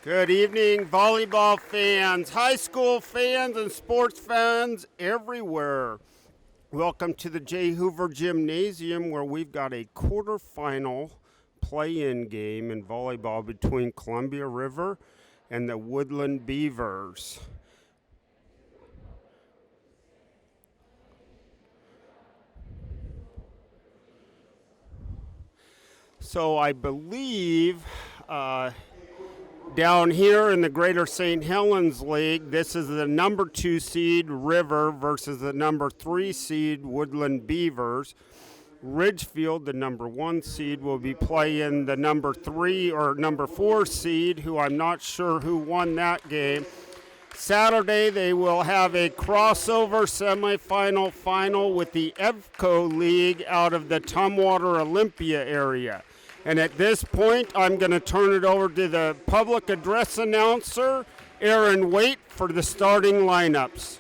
Good evening, volleyball fans, high school fans, and sports fans everywhere. Welcome to the J. Hoover Gymnasium, where we've got a quarterfinal play-in game in volleyball between Columbia River and the Woodland Beavers. So I believe down here in the Greater St. Helens League, this is the number 2 seed River versus the number 3 seed Woodland Beavers. Ridgefield, the number 1 seed, will be playing the number 3 or number 4 seed, who I'm not sure who won that game. Saturday, they will have a crossover semifinal final with the EVCO League out of the Tumwater Olympia area. And at this point, I'm going to turn it over to the public address announcer, Aaron Waite, for the starting lineups.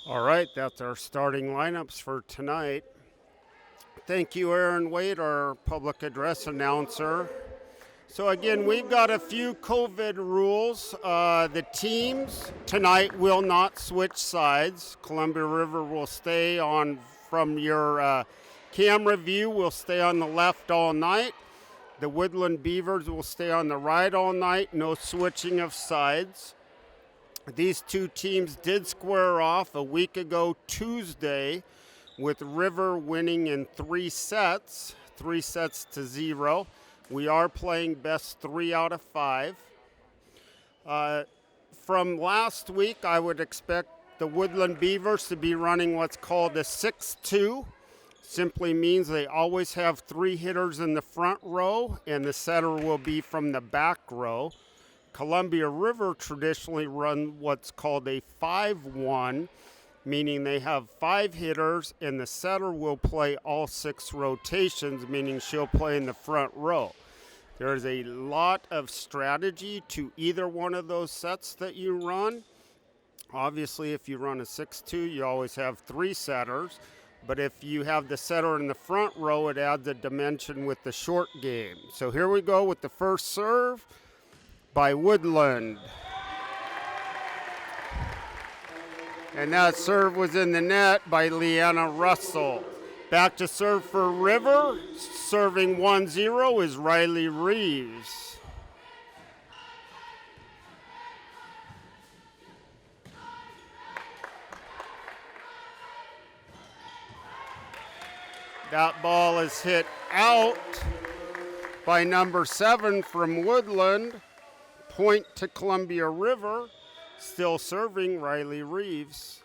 All right, that's our starting lineups for tonight. Thank you, Aaron Waite, our public address announcer. So again, we've got a few COVID rules. The teams tonight will not switch sides. Columbia River will stay on, from your camera view, will stay on the left all night. The Woodland Beavers will stay on the right all night, no switching of sides. These two teams did square off a week ago Tuesday, with River winning in 3 sets to 0. We are playing best 3 out of 5. From last week, I would expect the Woodland Beavers to be running what's called a 6-2. Simply means they always have 3 hitters in the front row, and the setter will be from the back row. Columbia River traditionally run what's called a 5-1, meaning they have 5 hitters, and the setter will play all 6 rotations, meaning she'll play in the front row. There's a lot of strategy to either one of those sets that you run. Obviously, if you run a 6-2, you always have 3 setters. But if you have the setter in the front row, it adds a dimension with the short game. So here we go with the first serve by Woodland. And that serve was in the net by Leanna Russell. Back to serve for River. Serving 1-0 is Riley Reeves. That ball is hit out by number 7 from Woodland. Point to Columbia River. Still serving Riley Reeves.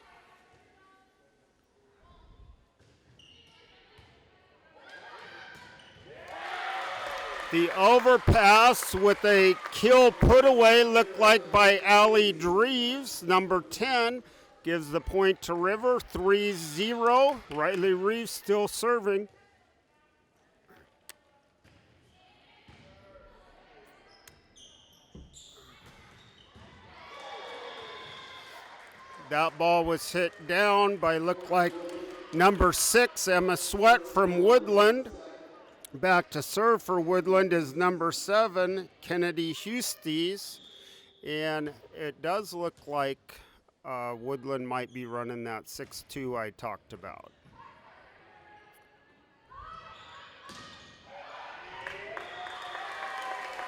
The overpass with a kill put away looked like by Allie Dreves, number 10, gives the point to River, 3-0. Riley Reeves still serving. That ball was hit down by looked like number 6, Emma Sweat from Woodland. Back to serve for Woodland is number 7, Kennedy Husties. And it does look like Woodland might be running that 6-2 I talked about.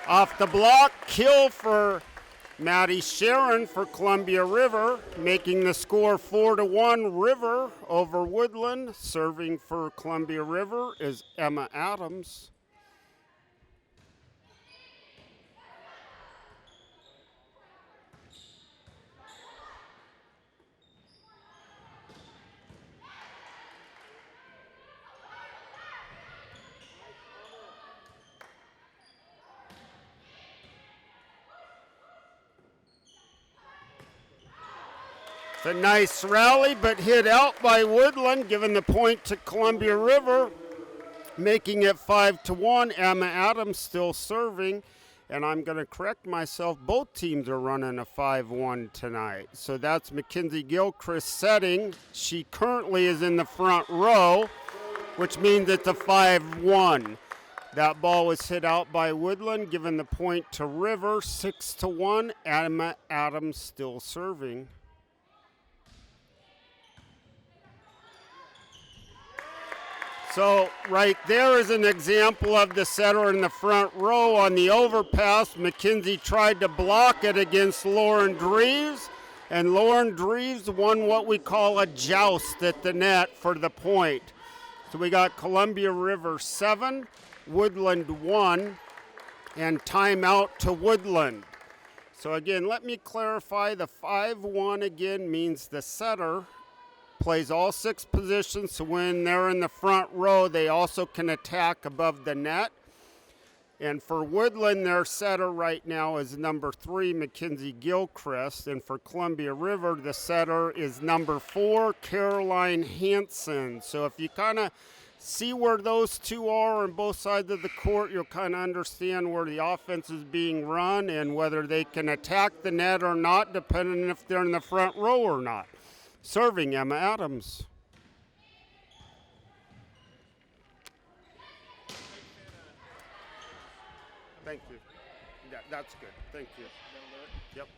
Off the block, kill for Maddie Sharon for Columbia River, making the score 4-1 River over Woodland. Serving for Columbia River is Emma Adams. A nice rally, but hit out by Woodland, giving the point to Columbia River, making it 5-1. Emma Adams still serving, and I'm going to correct myself. Both teams are running a 5-1 tonight. So that's Mackenzie Gilchrist setting. She currently is in the front row, which means it's a 5-1. That ball was hit out by Woodland, giving the point to River, 6-1. Emma Adams still serving. So right there is an example of the setter in the front row on the overpass. Mackenzie tried to block it against Lauren Dreves, and Lauren Dreves won what we call a joust at the net for the point. So we got Columbia River 7, Woodland 1, and timeout to Woodland. So again, let me clarify, the 5-1 again means the setter plays all 6 positions, so when they're in the front row, they also can attack above the net. And for Woodland, their setter right now is number 3, Mackenzie Gilchrist. And for Columbia River, the setter is number 4, Caroline Hansen. So if you kind of see where those two are on both sides of the court, you'll kind of understand where the offense is being run and whether they can attack the net or not, depending if they're in the front row or not. Serving Emma Adams. Thank you. That's good. Thank you. Yep.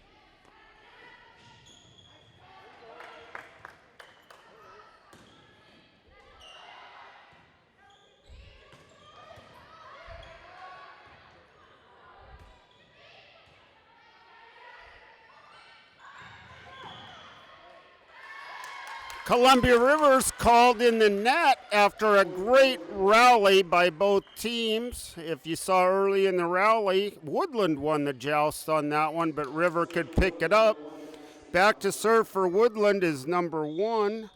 Columbia Rivers called in the net after a great rally by both teams. If you saw early in the rally, Woodland won the joust on that one, but River could pick it up. Back to serve for Woodland is number 1,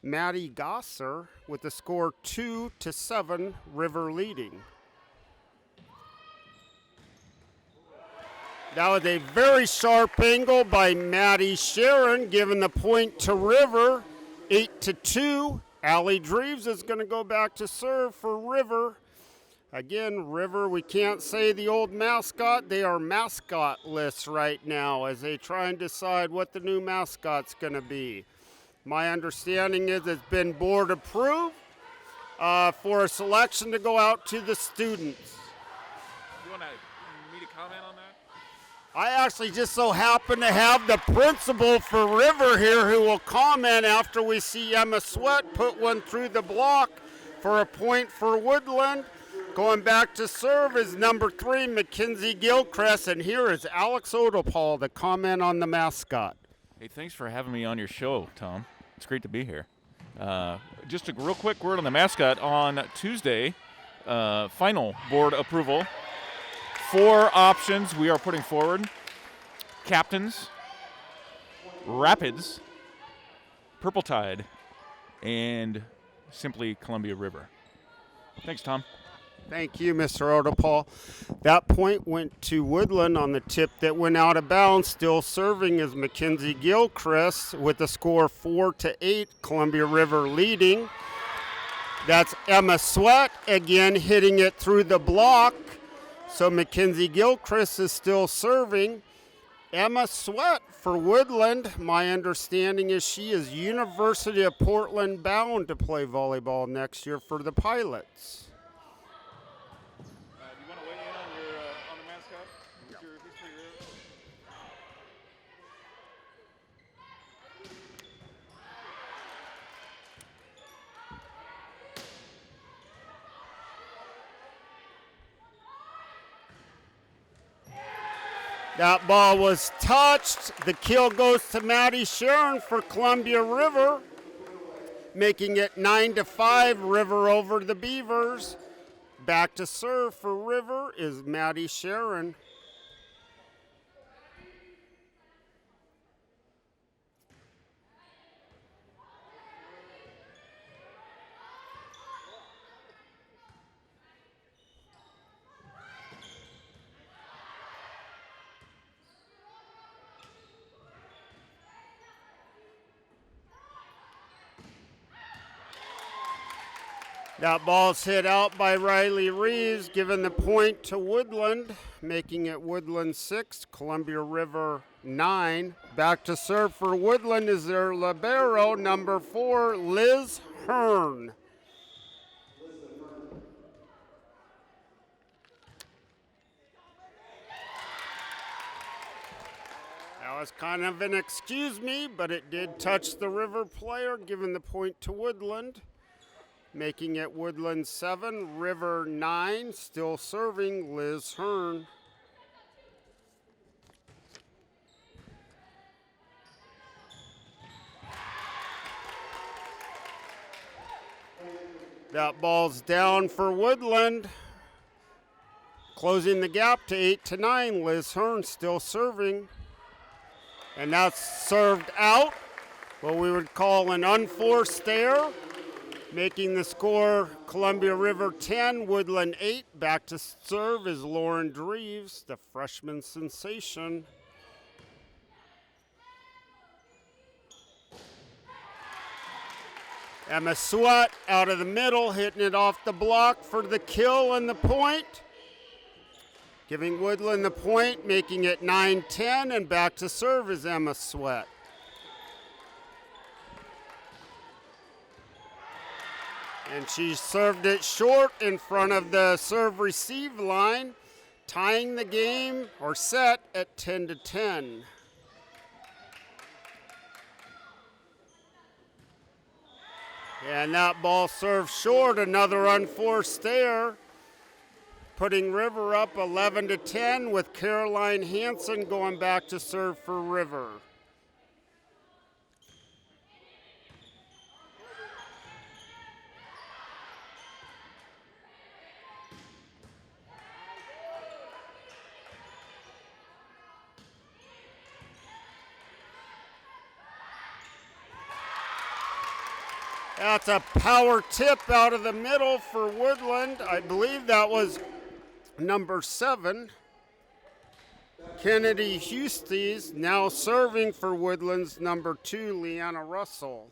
Maddie Gosser, with the score 2-7, River leading. That was a very sharp angle by Maddie Sharon, giving the point to River. 8-2. Allie Dreves is going to go back to serve for River. Again, River, we can't say the old mascot. They are mascotless right now as they try and decide what the new mascot's going to be. My understanding is it's been board approved for a selection to go out to the students. You want me to comment on that? I actually just so happen to have the principal for River here who will comment after we see Emma Sweat put one through the block for a point for Woodland. Going back to serve is number 3, Mackenzie Gilchrist, and here is Alex Odopal to comment on the mascot. Hey, thanks for having me on your show, Tom. It's great to be here. Just a real quick word on the mascot. On Tuesday, final board approval. 4 options we are putting forward. Captains, Rapids, Purple Tide, and simply Columbia River. Thanks, Tom. Thank you, Mr. Odopal. That point went to Woodland on the tip that went out of bounds. Still serving is Mackenzie Gilchrist with a score 4-8. Columbia River leading. That's Emma Sweat again hitting it through the block. So Mackenzie Gilchrist is still serving. Emma Sweat for Woodland. My understanding is she is University of Portland bound to play volleyball next year for the Pilots. Do you want to weigh in on the mascot? Who's for your That ball was touched. The kill goes to Maddie Sharon for Columbia River, making it 9-5. River over the Beavers. Back to serve for River is Maddie Sharon. That ball's hit out by Riley Reeves, giving the point to Woodland, making it Woodland 6, Columbia River 9. Back to serve for Woodland is their libero, number 4, Liz Hearn. That was kind of an excuse me, but it did touch the River player, giving the point to Woodland. Making it Woodland 7, River 9, still serving Liz Hearn. That ball's down for Woodland. Closing the gap to 8-9, Liz Hearn still serving. And that's served out, what we would call an unforced error. Making the score Columbia River 10, Woodland 8. Back to serve is Lauren Dreves, the freshman sensation. Emma Sweat out of the middle, hitting it off the block for the kill and the point. Giving Woodland the point, making it 9-10, and back to serve is Emma Sweat. And she served it short in front of the serve-receive line, tying the game or set at 10-10. And that ball served short, another unforced error, putting River up 11-10 with Caroline Hansen going back to serve for River. That's a power tip out of the middle for Woodland. I believe that was number 7. Kennedy Hustes now serving for Woodland's number 2, Leanna Russell.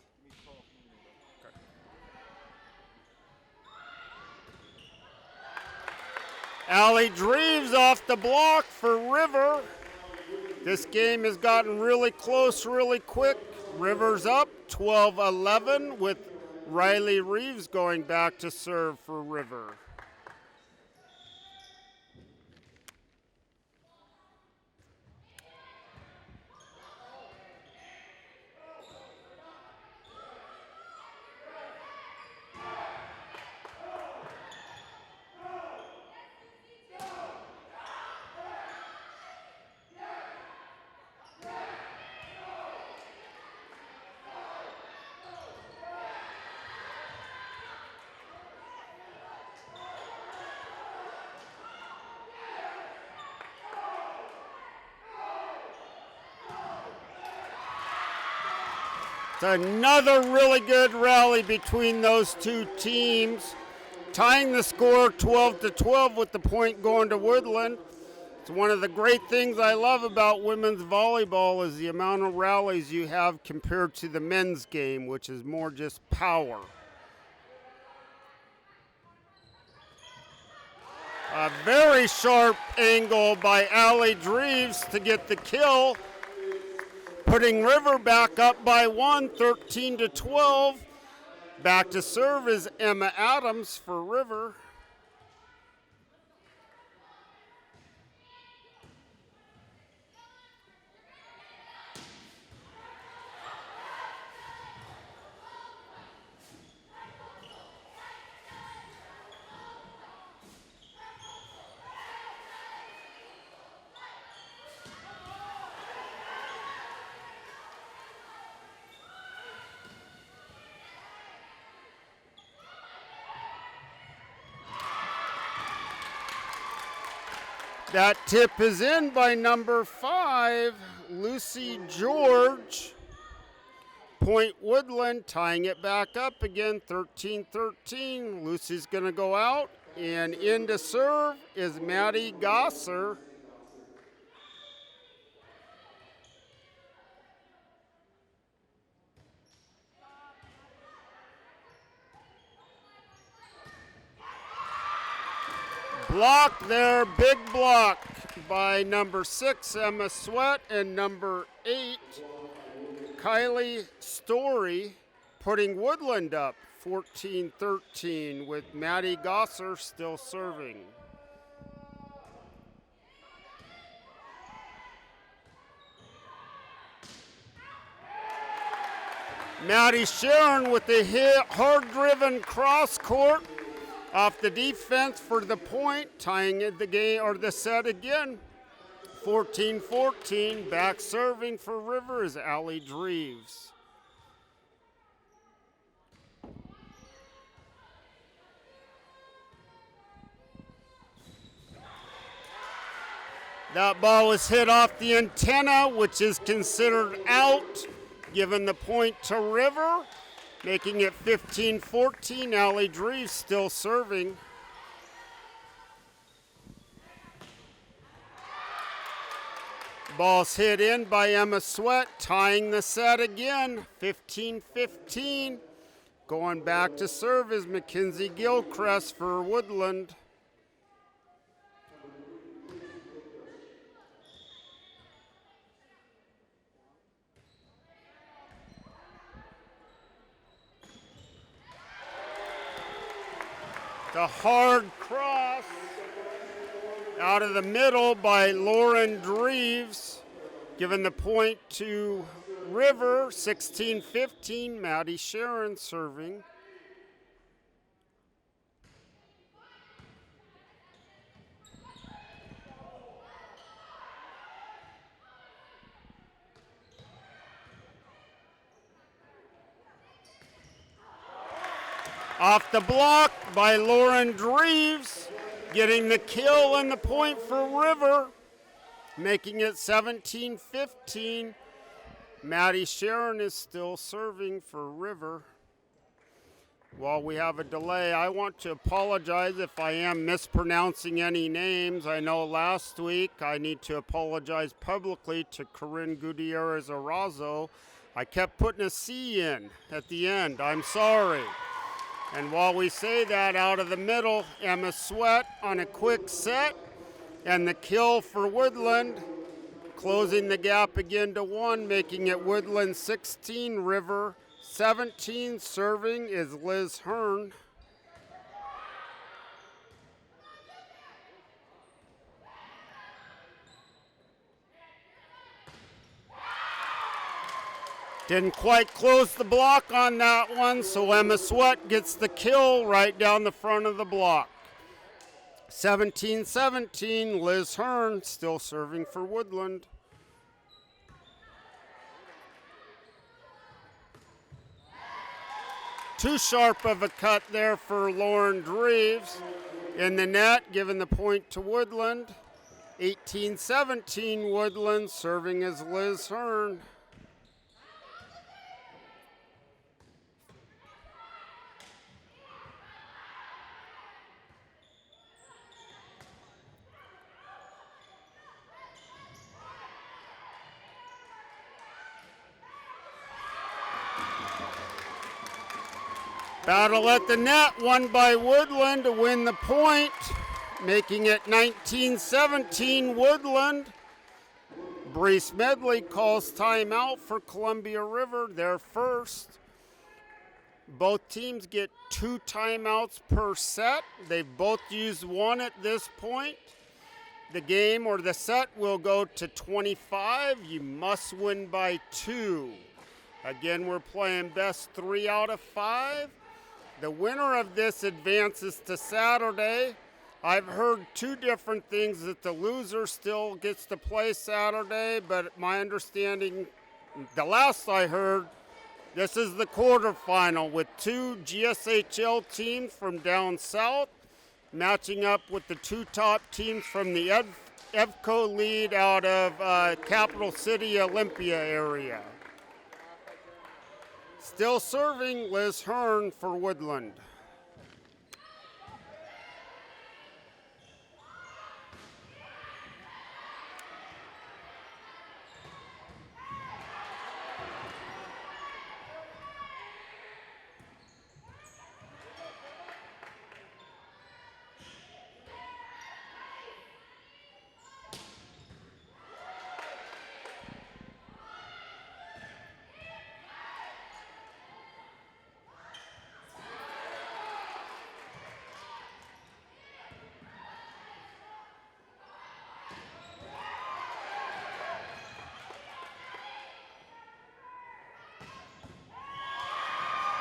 Allie Dreves off the block for River. This game has gotten really close really quick. River's up 12-11 with Riley Reeves going back to serve for River. It's another really good rally between those two teams, tying the score 12-12 with the point going to Woodland. It's one of the great things I love about women's volleyball is the amount of rallies you have compared to the men's game, which is more just power. A very sharp angle by Allie Dreves to get the kill, putting River back up by 1, 13-12. Back to serve is Emma Adams for River. That tip is in by number 5, Lucy George. Point Woodland tying it back up again, 13-13. Lucy's going to go out, and in to serve is Maddie Gosser. Block there, big block by number 6, Emma Sweat, and number 8, Kylie Story, putting Woodland up 14-13 with Maddie Gosser still serving. Maddie Sharon with the hard-driven cross court off the defense for the point, tying the game or the set again. 14-14, back serving for River is Allie Dreves. That ball was hit off the antenna, which is considered out, giving the point to River. Making it 15-14, Allie Dreves still serving. Ball's hit in by Emma Sweat, tying the set again, 15-15. Going back to serve is Mackenzie Gilchrist for Woodland. The hard cross out of the middle by Lauren Dreves, giving the point to River, 16-15, Maddie Sharon serving. Off the block by Lauren Dreves, getting the kill and the point for River, making it 17-15. Maddie Sharon is still serving for River. While we have a delay, I want to apologize if I am mispronouncing any names. I know last week I need to apologize publicly to Corinne Gutierrez Arazo. I kept putting a C in at the end. I'm sorry. And while we say that, out of the middle, Emma Sweat on a quick set, and the kill for Woodland, closing the gap again to 1, making it Woodland 16, River 17. Serving is Liz Hearn. Didn't quite close the block on that one, so Emma Sweat gets the kill right down the front of the block. 17-17, Liz Hearn still serving for Woodland. Too sharp of a cut there for Lauren Dreves. In the net, giving the point to Woodland. 18-17, Woodland serving as Liz Hearn. Battle at the net, won by Woodland to win the point, making it 19-17 Woodland. Brees Medley calls timeout for Columbia River, their first. Both teams get 2 timeouts per set. They've both used one at this point. The game or the set will go to 25. You must win by 2. Again, we're playing best 3 out of 5. The winner of this advances to Saturday. I've heard 2 different things, that the loser still gets to play Saturday, but my understanding, the last I heard, this is the quarterfinal with 2 GSHL teams from down south matching up with the 2 top teams from the EVCO lead out of Capital City, Olympia area. Still serving, Liz Hearn for Woodland.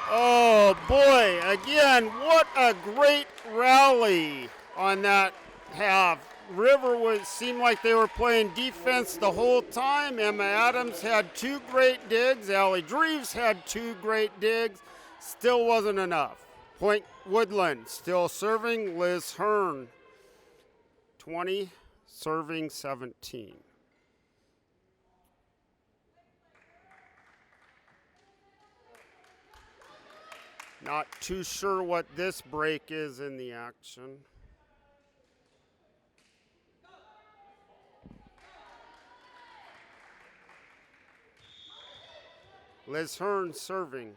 Oh boy, again, what a great rally on that half. River seemed like they were playing defense the whole time. Emma Adams had 2 great digs. Allie Dreves had 2 great digs. Still wasn't enough. Point Woodland still serving. Liz Hearn, 20, serving 17. Not too sure what this break is in the action. Liz Hearn serving.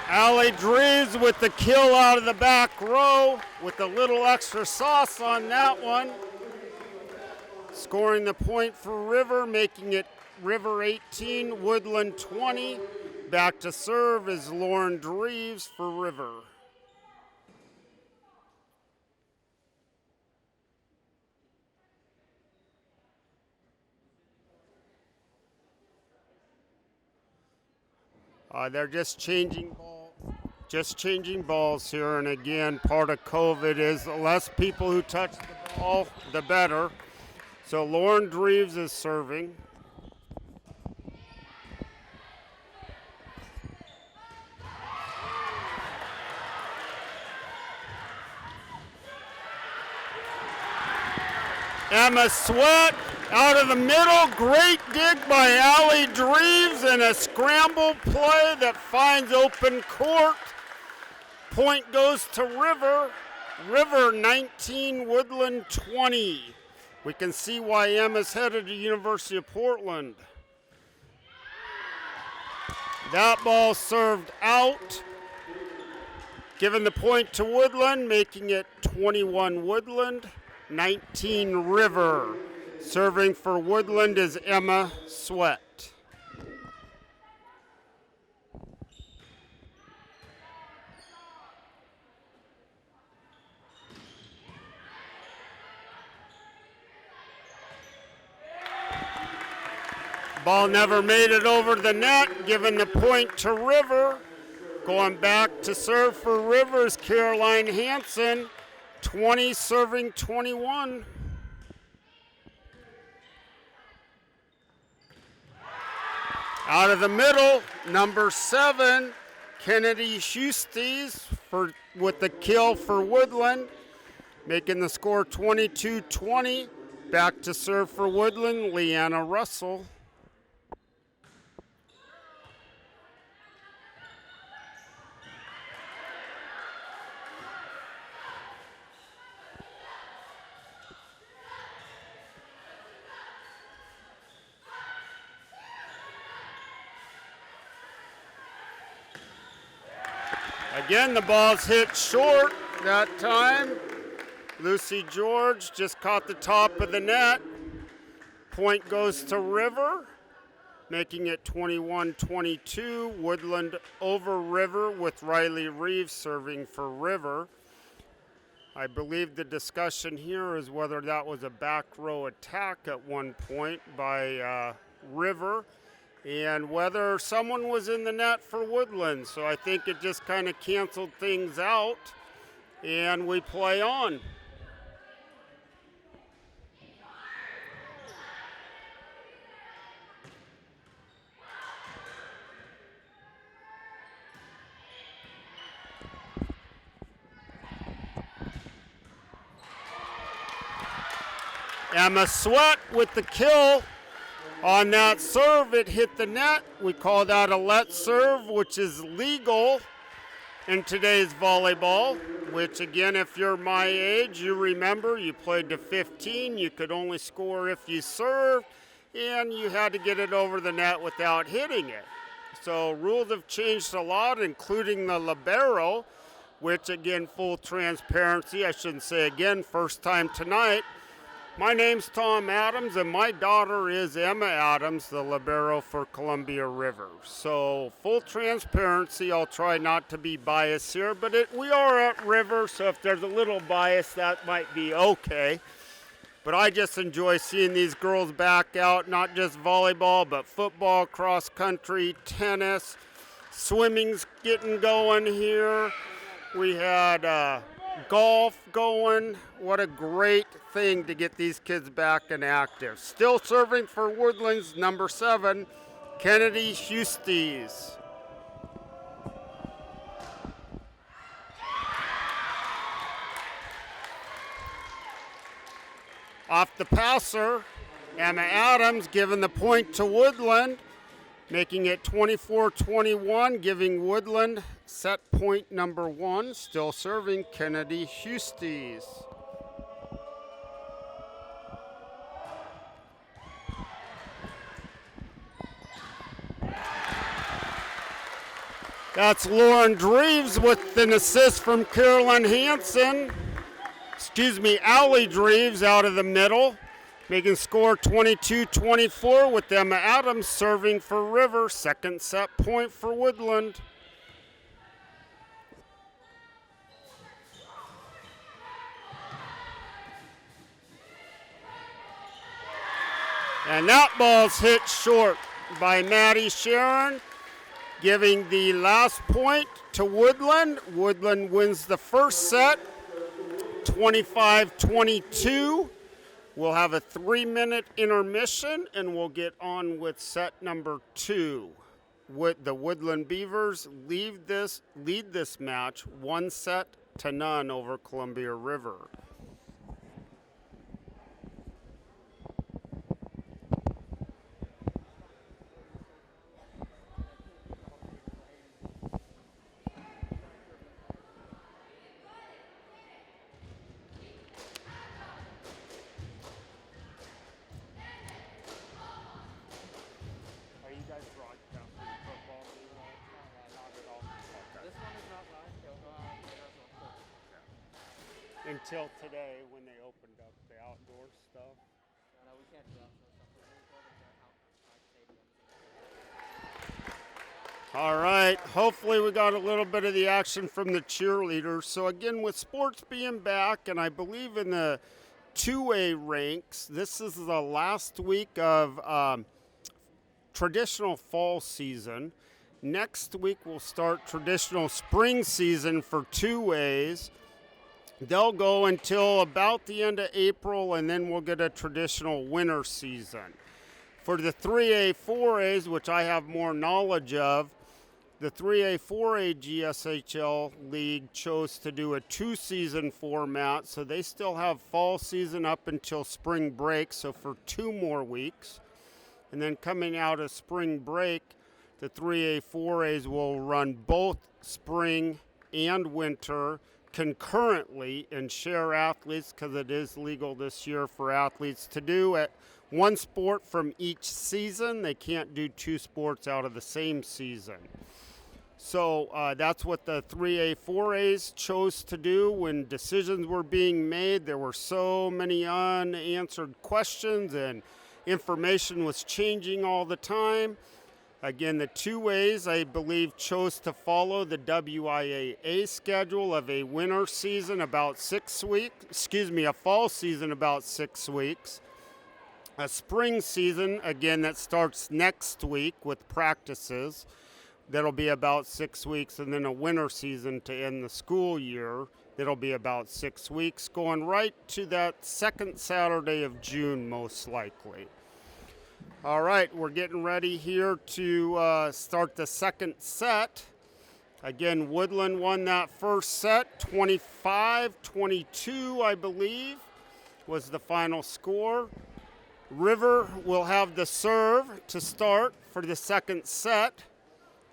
Allie Dreves with the kill out of the back row with a little extra sauce on that one. Scoring the point for River, making it River 18, Woodland 20. Back to serve is Lauren Dreves for River. They're just changing balls here, and again, part of COVID is the less people who touch the ball, the better. So Lauren Dreves is serving. Emma Sweat out of the middle. Great dig by Allie Dreves and a scramble play that finds open court. Point goes to River. River 19, Woodland 20. We can see why Emma's headed to University of Portland. That ball served out, giving the point to Woodland, making it 21 Woodland, 19 River. Serving for Woodland is Emma Sweat. Ball never made it over the net, giving the point to River. Going back to serve for River is Caroline Hansen, 20 serving 21. Out of the middle, number 7, Kennedy Schustes with the kill for Woodland, making the score 22-20. Back to serve for Woodland, Leanna Russell. Again, the ball's hit short that time. Lucy George just caught the top of the net. Point goes to River, making it 21-22. Woodland over River with Riley Reeves serving for River. I believe the discussion here is whether that was a back row attack at one point by River and whether someone was in the net for Woodland. So I think it just kind of canceled things out and we play on. Emma Sweat with the kill on that serve. It hit the net. We call that a let serve, which is legal in today's volleyball, which again, if you're my age, you remember you played to 15. You could only score if you served, and you had to get it over the net without hitting it. So rules have changed a lot, including the libero, which again, full transparency, I shouldn't say again, first time tonight. My name's Tom Adams, and my daughter is Emma Adams, the libero for Columbia River. So full transparency, I'll try not to be biased here, but we are at River, so if there's a little bias, that might be okay. But I just enjoy seeing these girls back out, not just volleyball, but football, cross country, tennis, swimming's getting going here. We had golf going. What a great thing to get these kids back and active. Still serving for Woodlands, number 7, Kennedy Hustes. Off the passer, Emma Adams giving the point to Woodland, making it 24-21, giving Woodland set point number 1, still serving Kennedy Hustes. That's Lauren Dreves with an assist from Carolyn Hansen. Allie Dreves out of the middle, making score 22-24 with Emma Adams serving for River. Second set point for Woodland. And that ball's hit short by Maddie Sharon, giving the last point to Woodland. Woodland wins the first set, 25-22. We'll have a 3-minute intermission, and we'll get on with set number 2. The Woodland Beavers lead this match 1-0 over Columbia River. Until today when they opened up the outdoor stuff. No, we can't do that. All right, hopefully we got a little bit of the action from the cheerleaders. So again, with sports being back, and I believe in the 2A ranks, this is the last week of traditional fall season. Next week we'll start traditional spring season for 2As. They'll go until about the end of April, and then we'll get a traditional winter season. For the 3A, 4As, which I have more knowledge of, the 3A, 4A GSHL League chose to do a 2-season format, so they still have fall season up until spring break, so for 2 more weeks. And then coming out of spring break, the 3A, 4As will run both spring and winter concurrently and share athletes, because it is legal this year for athletes to do at one sport from each season. They can't do 2 sports out of the same season. So that's what the 3A, 4As chose to do when decisions were being made. There were so many unanswered questions and information was changing all the time. Again, the 2As, I believe, chose to follow the WIAA schedule of a winter season about 6 weeks, a fall season about 6 weeks. A spring season, again, that starts next week with practices. That'll be about 6 weeks, and then a winter season to end the school year. That'll be about 6 weeks, going right to that second Saturday of June, most likely. All right, we're getting ready here to start the second set. Again, Woodland won that first set, 25-22, I believe, was the final score. River will have the serve to start for the second set.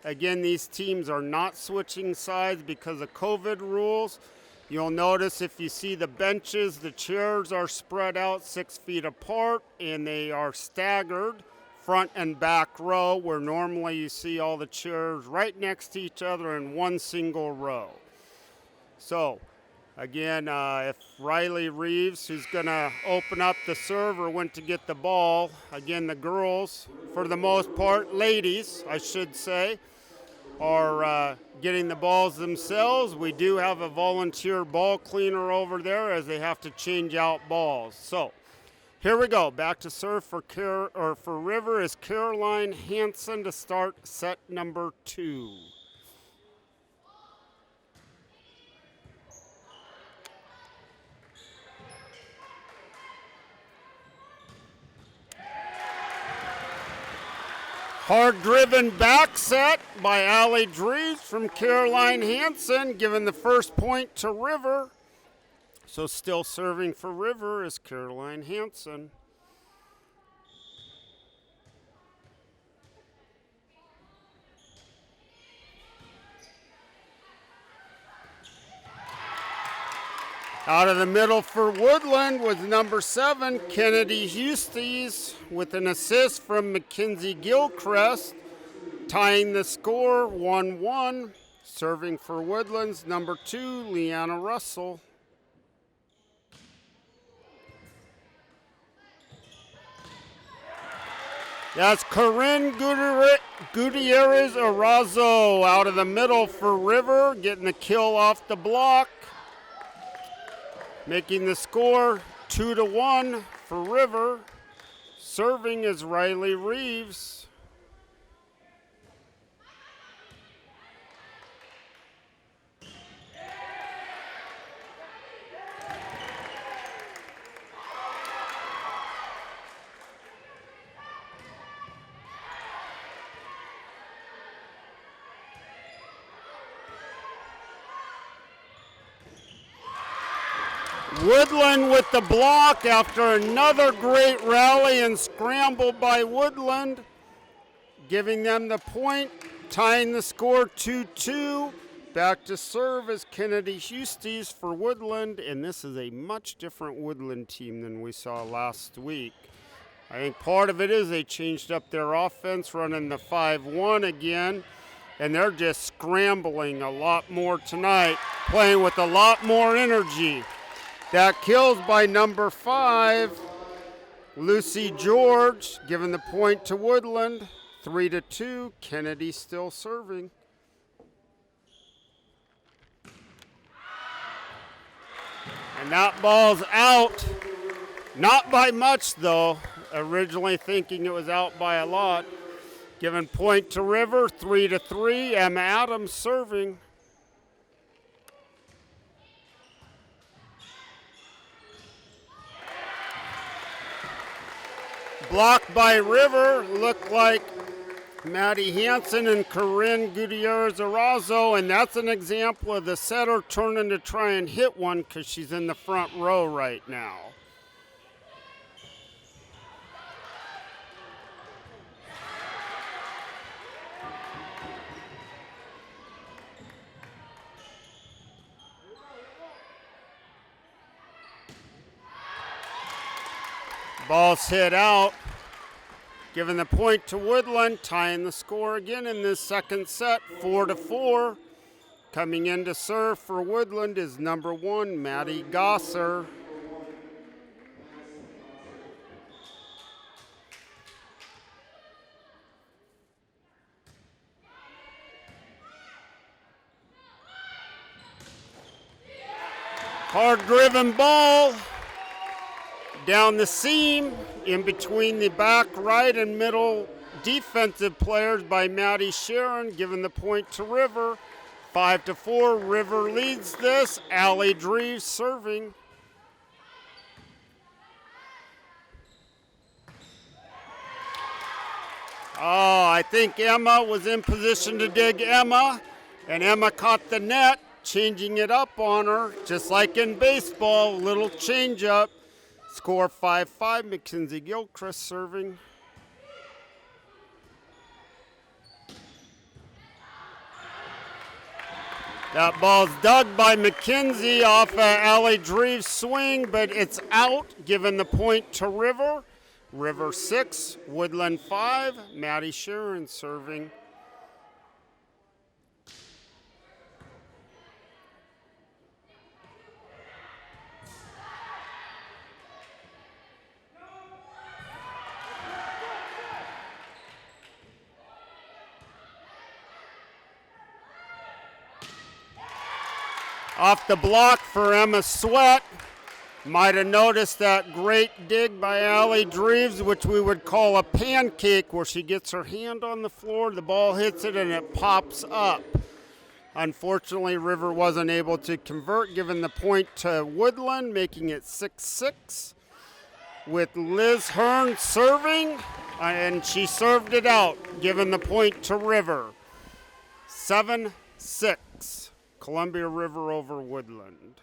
Again, these teams are not switching sides because of COVID rules. You'll notice if you see the benches, the chairs are spread out 6 feet apart and they are staggered front and back row, where normally you see all the chairs right next to each other in one single row. So again, if Riley Reeves, who's going to open up the serve or went to get the ball, again, the girls, for the most part, ladies, I should say, are getting the balls themselves. We do have a volunteer ball cleaner over there as they have to change out balls. So here we go. Back to serve for River is Caroline Hansen to start set number 2. Hard-driven back set by Allie Dries from Caroline Hansen, giving the first point to River. So still serving for River is Caroline Hansen. Out of the middle for Woodland was number 7, Kennedy Hustes, with an assist from Mackenzie Gilchrist, tying the score 1-1. Serving for Woodland's number 2, Leanna Russell. That's Corinne Gutierrez Arazo out of the middle for River, getting the kill off the block. Making the score 2-1 for River. Serving is Riley Reeves. Woodland with the block after another great rally and scramble by Woodland, giving them the point, tying the score 2-2. Back to serve is Kennedy Hustes for Woodland, and this is a much different Woodland team than we saw last week. I think part of it is they changed up their offense, running the 5-1 again, and they're just scrambling a lot more tonight, playing with a lot more energy. That kills by number 5, Lucy George, giving the point to Woodland. 3-2, Kennedy still serving. And that ball's out. Not by much, though. Originally thinking it was out by a lot. Giving point to River, 3-3, Emma Adams serving. Blocked by River, looked like Maddie Hansen and Corinne Gutierrez Arazo, and that's an example of the setter turning to try and hit one because she's in the front row right now. Ball's hit out. giving the point to Woodland, tying the score again in this second set, 4-4. Coming in to serve for Woodland is number 1, Maddie Gosser. Hard-driven ball down the seam in between the back right and middle defensive players by Maddie Sharon, giving the point to River. 5-4, River leads this. Allie Dreves serving. Oh, I think Emma was in position to dig Emma, and Emma caught the net, changing it up on her, just like in baseball, little change up. Score 5-5, Mackenzie Gilchrist serving. That ball's dug by Mackenzie off Allie Dreves' swing, but it's out, giving the point to River. River 6, Woodland 5, Maddie Sharon serving. Off the block for Emma Sweat. Might have noticed that great dig by Allie Dreves, which we would call a pancake, where she gets her hand on the floor, the ball hits it, and it pops up. Unfortunately, River wasn't able to convert, giving the point to Woodland, making it 6-6. With Liz Hearn serving, and she served it out, giving the point to River. 7-6. Columbia River over Woodland.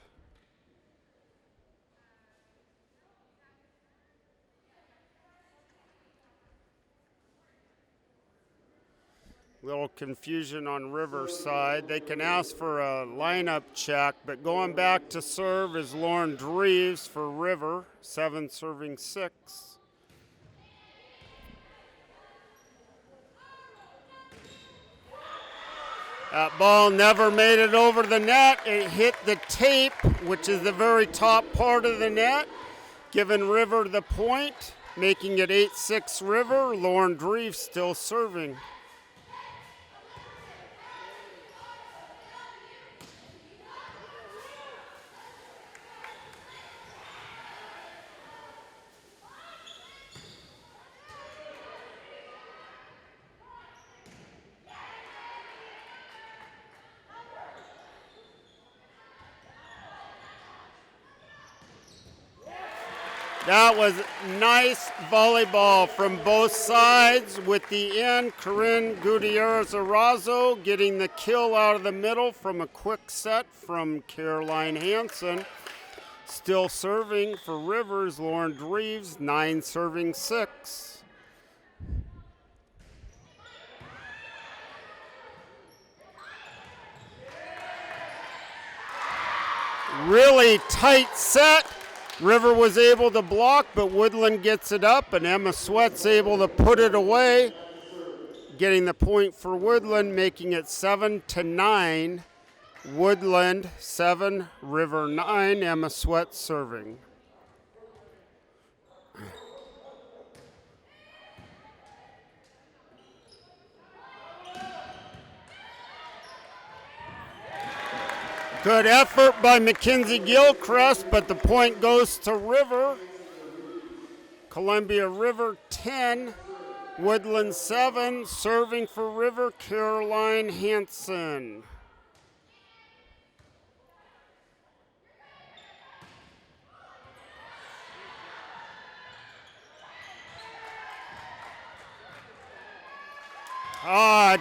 Little confusion on Riverside. They can ask for a lineup check, but going back to serve is Lauren Dreves for River, 7 serving 6. That ball never made it over the net. It hit the tape, which is the very top part of the net, giving River the point, making it 8-6 River. Lauren Dreves still serving. That was nice volleyball from both sides. With the end, Corinne Gutierrez-Arazo getting the kill out of the middle from a quick set from Caroline Hansen. Still serving for Rivers, Lauren Dreves, 9 serving 6. Really tight set. River was able to block, but Woodland gets it up, and Emma Sweat's able to put it away, getting the point for Woodland, making it 7-9. Woodland 7, River 9. Emma Sweat serving. Good effort by Mackenzie Gilchrist, but the point goes to River. Columbia River 10, Woodland 7, serving for River, Caroline Hansen.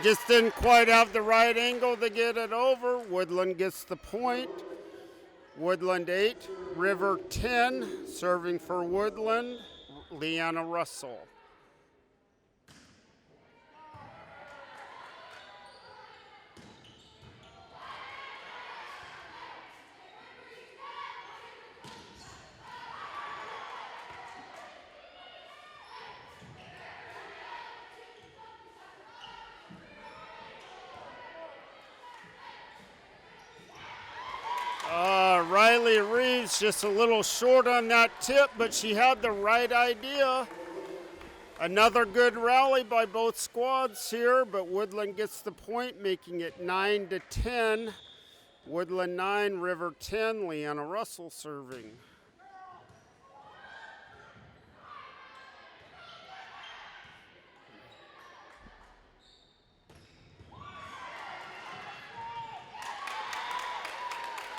Just didn't quite have the right angle to get it over. Woodland gets the point. Woodland 8, River 10, serving for Woodland, Leanna Russell. Allie Reeves just a little short on that tip, but she had the right idea. Another good rally by both squads here, but Woodland gets the point, making it 9-10. Woodland 9, River 10, Leanna Russell serving.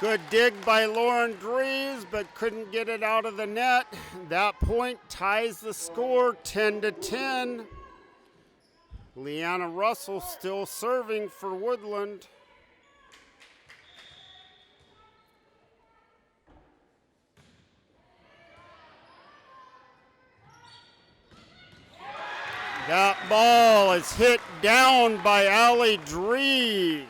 Good dig by Lauren Drees, but couldn't get it out of the net. That point ties the score 10-10. Leanna Russell still serving for Woodland. That ball is hit down by Allie Drees.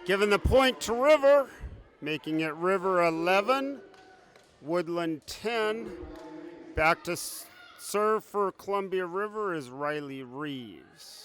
Giving the point to River, making it River 11, Woodland 10. Back to serve for Columbia River is Riley Reeves.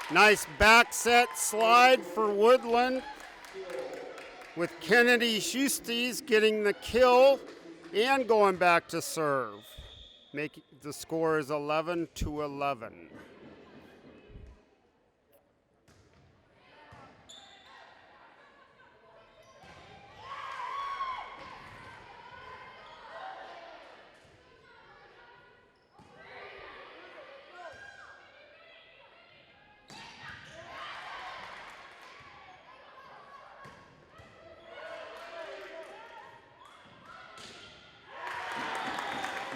Nice back set slide for Woodland, with Kennedy Hustes getting the kill and going back to serve. Making the score is 11-11.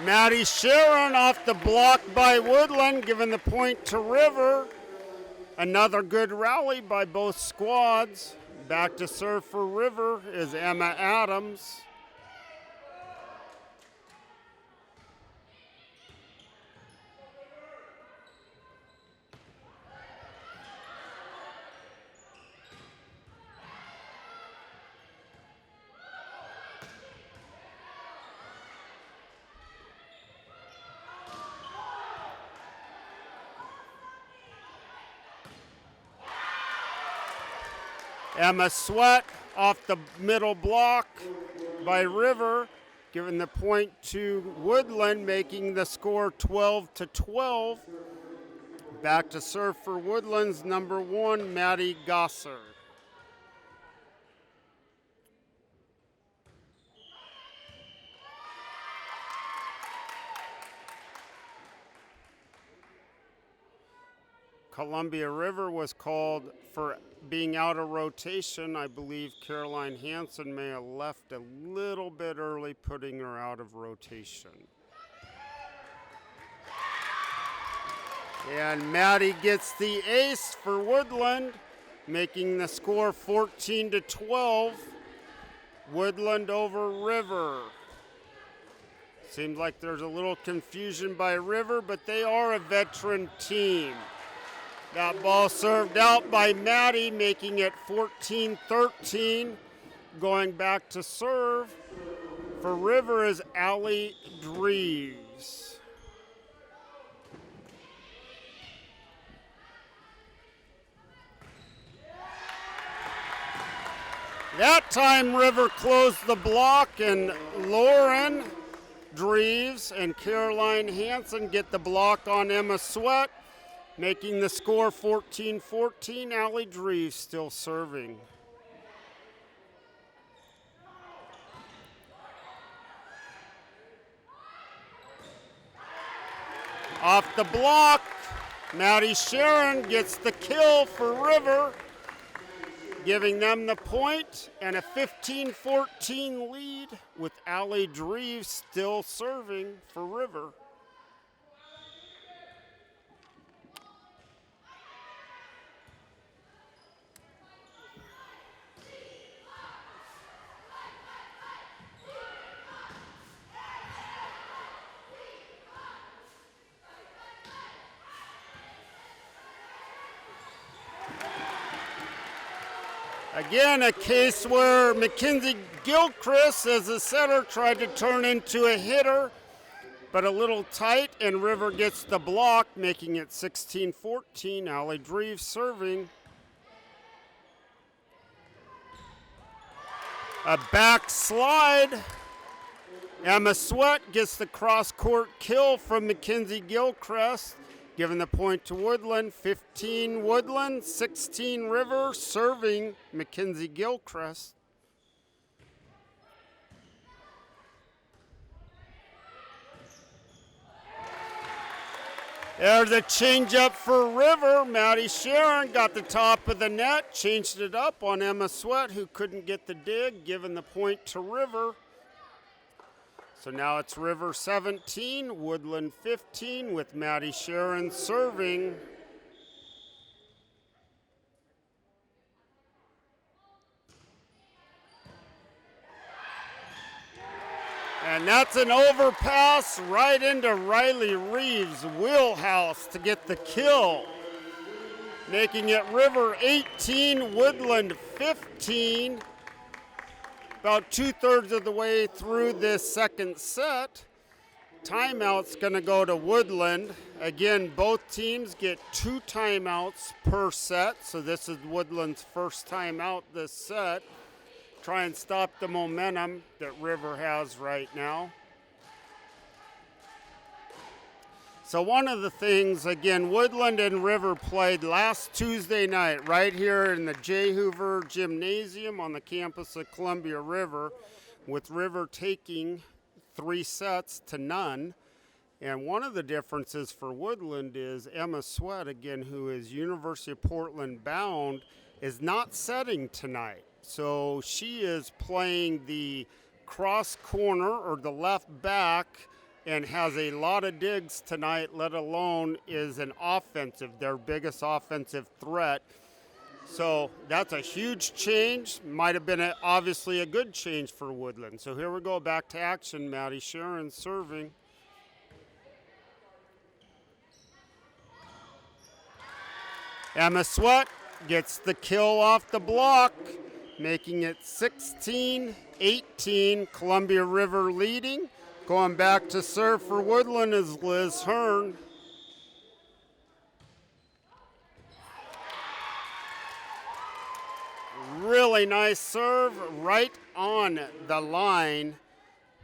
Maddie Sharon off the block by Woodland, giving the point to River. Another good rally by both squads. Back to serve for River is Emma Adams. Emma Sweat off the middle block by River, giving the point to Woodland, making the score 12-12. Back to serve for Woodland's number 1, Maddie Gosser. Columbia River was called for being out of rotation. I believe Caroline Hansen may have left a little bit early, putting her out of rotation. And Maddie gets the ace for Woodland, making the score 14-12. Woodland over River. Seems like there's a little confusion by River, but they are a veteran team. That ball served out by Maddie, making it 14-13. Going back to serve for River is Allie Drees. That time River closed the block, and Lauren Drees and Caroline Hansen get the block on Emma Sweat, making the score 14-14. Allie Drees still serving. Off the block, Maddie Sharon gets the kill for River, giving them the point, and a 15-14 lead with Allie Drees still serving for River. Again, a case where Mackenzie Gilchrist, as a setter, tried to turn into a hitter, but a little tight, and River gets the block, making it 16-14. Allie Dreves serving. A backslide. Emma Sweat gets the cross-court kill from Mackenzie Gilchrist, giving the point to Woodland. 15 Woodland, 16 River, serving Mackenzie Gilchrist. There's a changeup for River. Maddie Sharon got the top of the net, changed it up on Emma Sweat, who couldn't get the dig, giving the point to River. So now it's River 17, Woodland 15, with Maddie Sharon serving. And that's an overpass right into Riley Reeves' wheelhouse to get the kill, making it River 18, Woodland 15. About 2/3 of the way through this second set. Timeout's going to go to Woodland. Again, both teams get 2 timeouts per set, so this is Woodland's first timeout this set. Try and stop the momentum that River has right now. So one of the things, again, Woodland and River played last Tuesday night right here in the J. Hoover Gymnasium on the campus of Columbia River, with River taking 3 sets to none. And one of the differences for Woodland is Emma Sweat, again, who is University of Portland bound, is not setting tonight. So she is playing the cross corner or the left back and has a lot of digs tonight, let alone is an offensive, their biggest offensive threat. So that's a huge change. Might have been obviously a good change for Woodland. So here we go, back to action. Maddie Sharon serving. Emma Sweat gets the kill off the block, making it 16-18, Columbia River leading. Going back to serve for Woodland is Liz Hearn. Really nice serve, right on the line,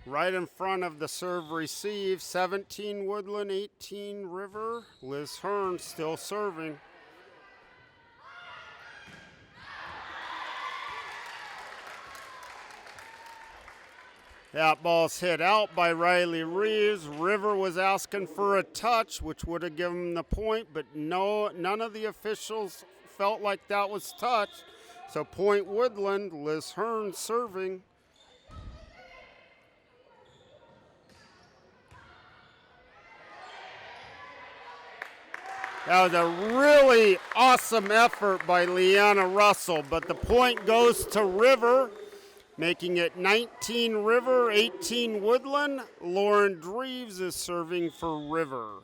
right in front of the serve receive. 17 Woodland, 18 River. Liz Hearn still serving. That ball's hit out by Riley Reeves. River was asking for a touch, which would have given him the point, but no, none of the officials felt like that was touched. So point Woodland, Liz Hearn serving. That was a really awesome effort by Leanna Russell, but the point goes to River, making it 19 River, 18 Woodland. Lauren Dreves is serving for River.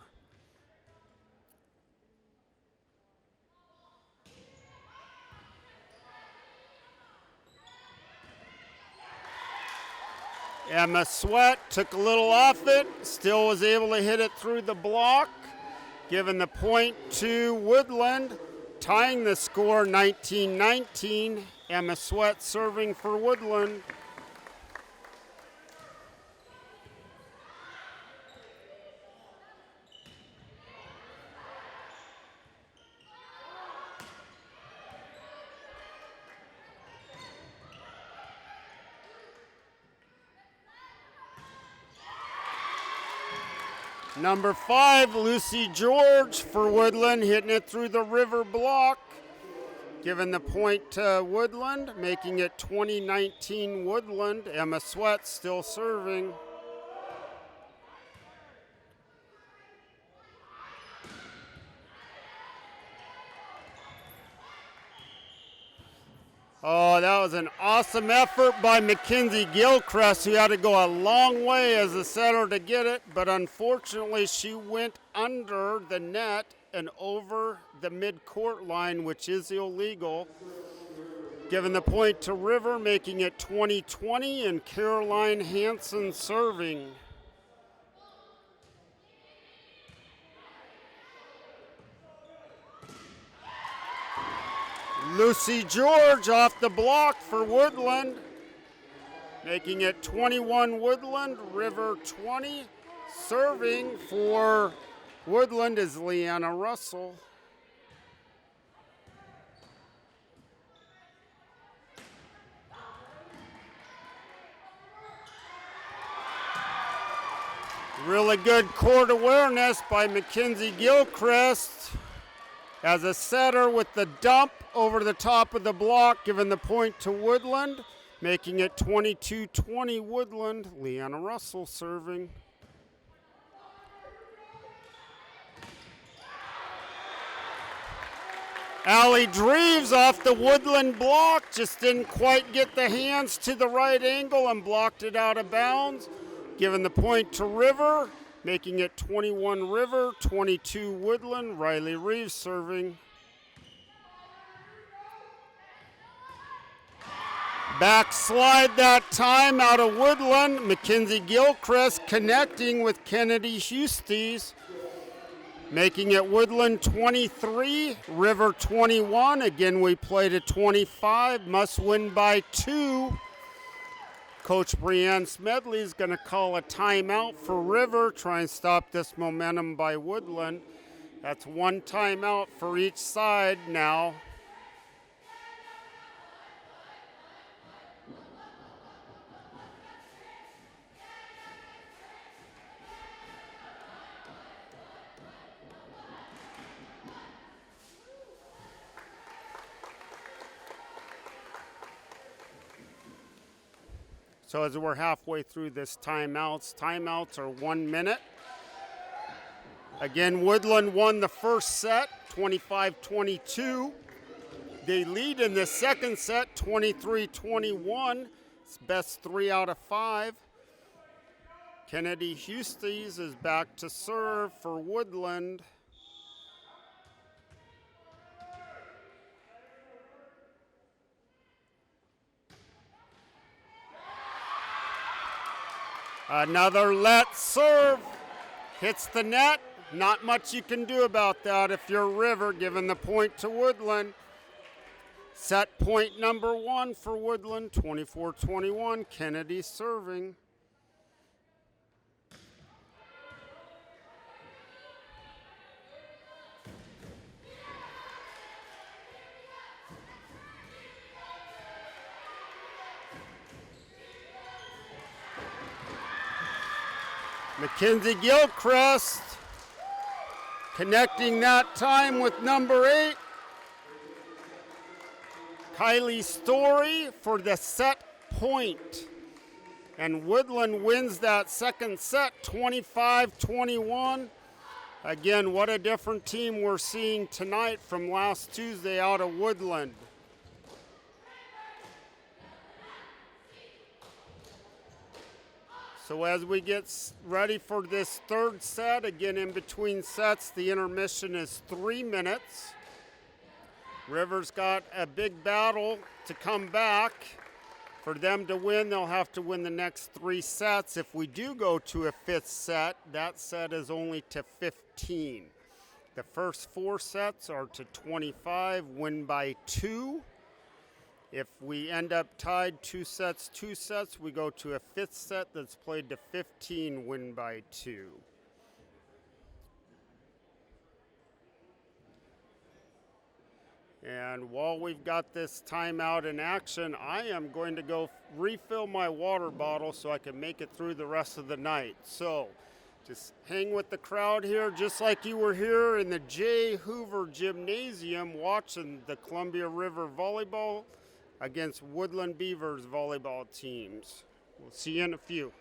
Emma Sweat took a little off it, still was able to hit it through the block, giving the point to Woodland, tying the score 19-19. Emma Sweat serving for Woodland. Number 5, Lucy George for Woodland, hitting it through the River block, giving the point to Woodland, making it 20-19 Woodland. Emma Sweat still serving. Oh, that was an awesome effort by Mackenzie Gilchrist, who had to go a long way as a setter to get it, but unfortunately she went under the net and over the mid-court line, which is illegal, giving the point to River, making it 20-20, and Caroline Hansen serving. Lucy George off the block for Woodland, making it 21 Woodland, River 20. Serving for Woodland is Leanna Russell. Really good court awareness by Mackenzie Gilchrist as a setter with the dump over the top of the block, giving the point to Woodland, making it 22-20 Woodland. Leanna Russell serving. Allie Dreves off the Woodland block, just didn't quite get the hands to the right angle and blocked it out of bounds. Giving the point to River, making it 21 River, 22 Woodland. Riley Reeves serving. Backslide that time out of Woodland. Mackenzie Gilchrist connecting with Kennedy Hustes, making it Woodland 23, River 21. Again, we played at 25. Must win by 2. Coach Brianne Smedley is going to call a timeout for River, try and stop this momentum by Woodland. That's one timeout for each side now. So as we're halfway through this timeouts are 1 minute. Again, Woodland won the first set, 25-22. They lead in the second set, 23-21. It's best 3 out of 5. Kennedy Hustes is back to serve for Woodland. Another let serve, hits the net. Not much you can do about that if you're River, giving the point to Woodland. Set point number 1 for Woodland, 24-21, Kennedy serving. Mackenzie Gilchrist connecting that time with number 8. Kylie Story for the set point. And Woodland wins that second set, 25-21. Again, what a different team we're seeing tonight from last Tuesday out of Woodland. So as we get ready for this third set, again in between sets, the intermission is 3 minutes. River's got a big battle to come back. For them to win, they'll have to win the next 3 sets. If we do go to a 5th set, that set is only to 15. The first 4 sets are to 25, win by 2. If we end up tied 2 sets, we go to a 5th set that's played to 15, win by 2. And while we've got this timeout in action, I am going to go refill my water bottle so I can make it through the rest of the night. So just hang with the crowd here, just like you were here in the J. Hoover Gymnasium watching the Columbia River Volleyball against Woodland Beavers volleyball teams. We'll see you in a few.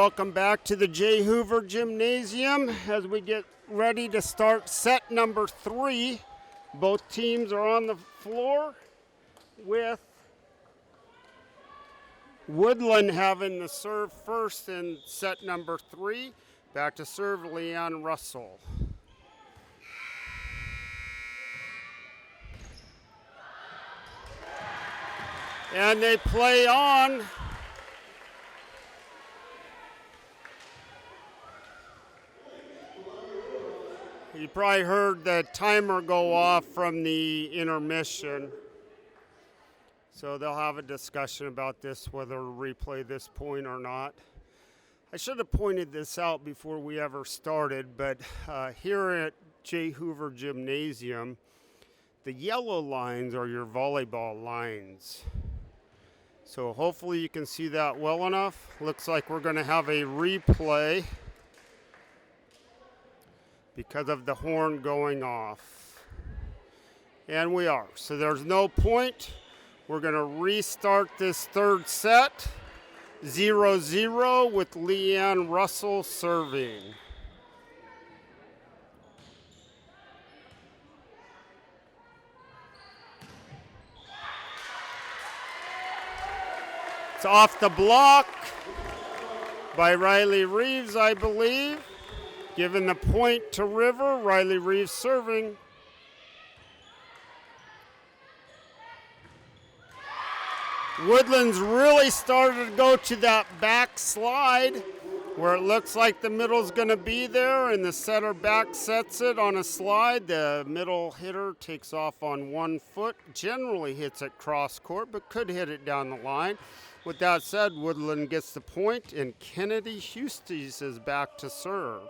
welcome back to the J. Hoover Gymnasium as we get ready to start set number 3. Both teams are on the floor with Woodland having the serve first in set number 3. Back to serve, Leanne Russell. And they play on. You probably heard the timer go off from the intermission. So they'll have a discussion about this, whether to replay this point or not. I should have pointed this out before we ever started, but here at J. Hoover Gymnasium, the yellow lines are your volleyball lines. So hopefully you can see that well enough. Looks like we're going to have a replay because of the horn going off. And we are. So there's no point. We're going to restart this third set. 0-0 with Leanne Russell serving. It's off the block by Riley Reeves, I believe. Giving the point to River. Riley Reeves serving. Woodland's really started to go to that back slide where it looks like the middle's going to be there, and the setter back sets it on a slide. The middle hitter takes off on 1 foot, generally hits it cross court, but could hit it down the line. With that said, Woodland gets the point, and Kennedy Hustes is back to serve.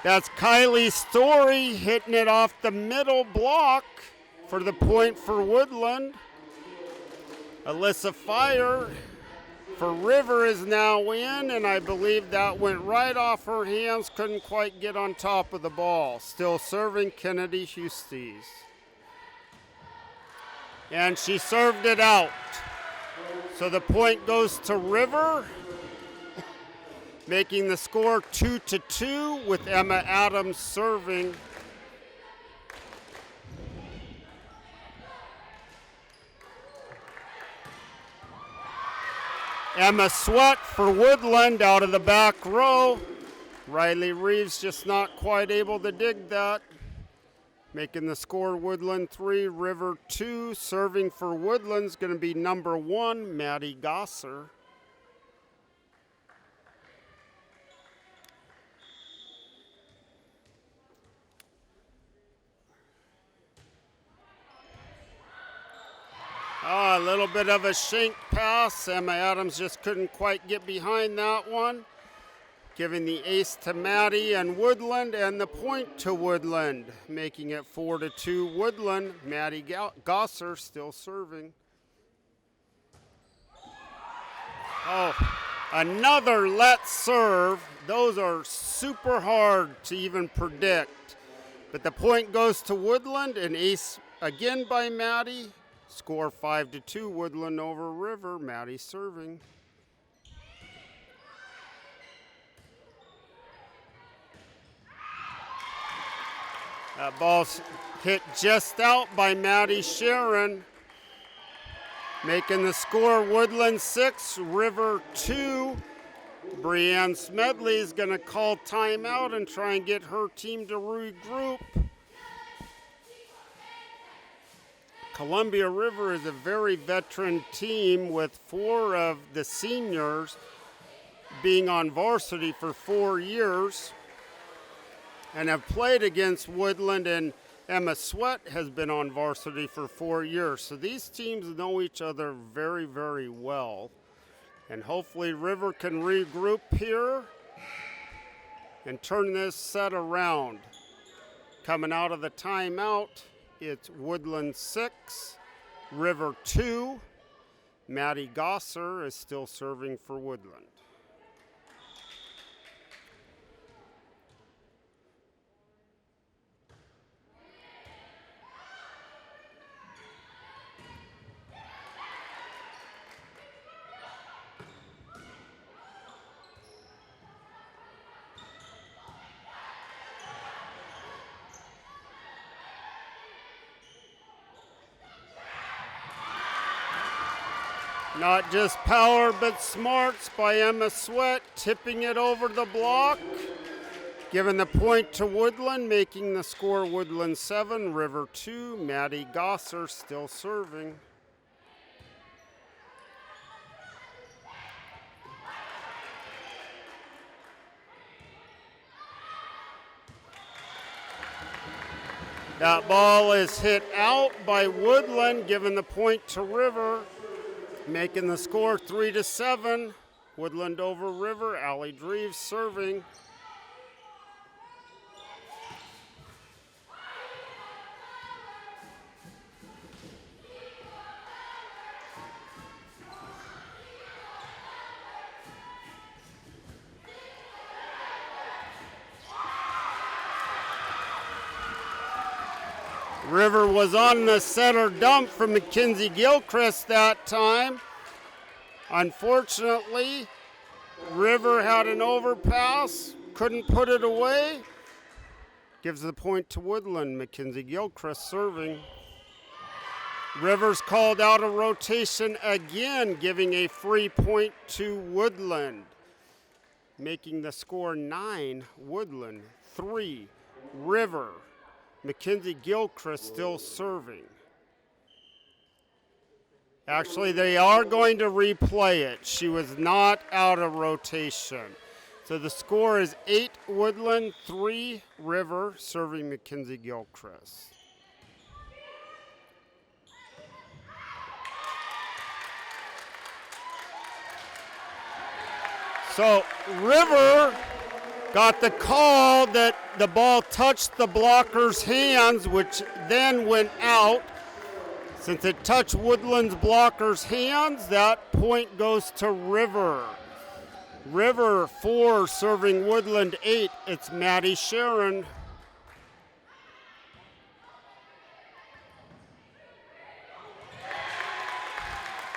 That's Kylie Story hitting it off the middle block for the point for Woodland. Alyssa Fire for River is now in, and I believe that went right off her hands. Couldn't quite get on top of the ball. Still serving Kennedy Hustes. And she served it out. So the point goes to River, making the score 2-2 with Emma Adams serving. Emma Sweat for Woodland out of the back row. Riley Reeves just not quite able to dig that. Making the score Woodland 3, River 2. Serving for Woodland's going to be number 1, Maddie Gosser. A little bit of a shank pass. Emma Adams just couldn't quite get behind that one. Giving the ace to Maddie and Woodland, and the point to Woodland, making it 4-2 Woodland. Maddie Gosser still serving. Oh, another let's serve. Those are super hard to even predict. But the point goes to Woodland, an ace again by Maddie. Score 5-2, Woodland over River. Maddie serving. That ball's hit just out by Maddie Sharon. Making the score Woodland 6, River 2. Brianne Smedley is going to call timeout and try and get her team to regroup. Columbia River is a very veteran team with 4 of the seniors being on varsity for 4 years and have played against Woodland, and Emma Sweat has been on varsity for 4 years. So these teams know each other very, very well. And hopefully River can regroup here and turn this set around. Coming out of the timeout, it's Woodland 6, River 2. Maddie Gosser is still serving for Woodland. Not just power, but smarts by Emma Sweat, tipping it over the block. Giving the point to Woodland, making the score Woodland 7, River 2. Maddie Gosser still serving. That ball is hit out by Woodland, giving the point to River, making the score 3-7. Woodland over River. Allie Dreves serving. River was on the center dump from Mackenzie Gilchrist that time. Unfortunately, River had an overpass, couldn't put it away. Gives the point to Woodland. Mackenzie Gilchrist serving. River's called out of rotation again, giving a free point to Woodland. Making the score 9, Woodland 3, River. Mackenzie Gilchrist still serving. Actually, they are going to replay it. She was not out of rotation. So the score is 8 Woodland, 3 River, serving Mackenzie Gilchrist. So River got the call that the ball touched the blocker's hands, which then went out. Since it touched Woodland's blocker's hands, that point goes to River. River 4, serving Woodland 8. It's Maddie Sharon.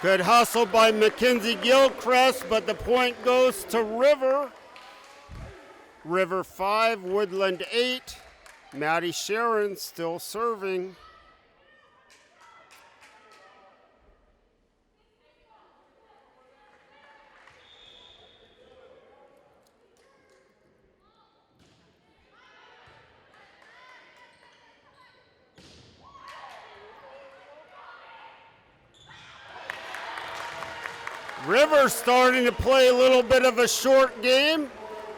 Good hustle by Mackenzie Gilchrist, but the point goes to River. River 5, Woodland 8. Maddie Sharon still serving. River starting to play a little bit of a short game.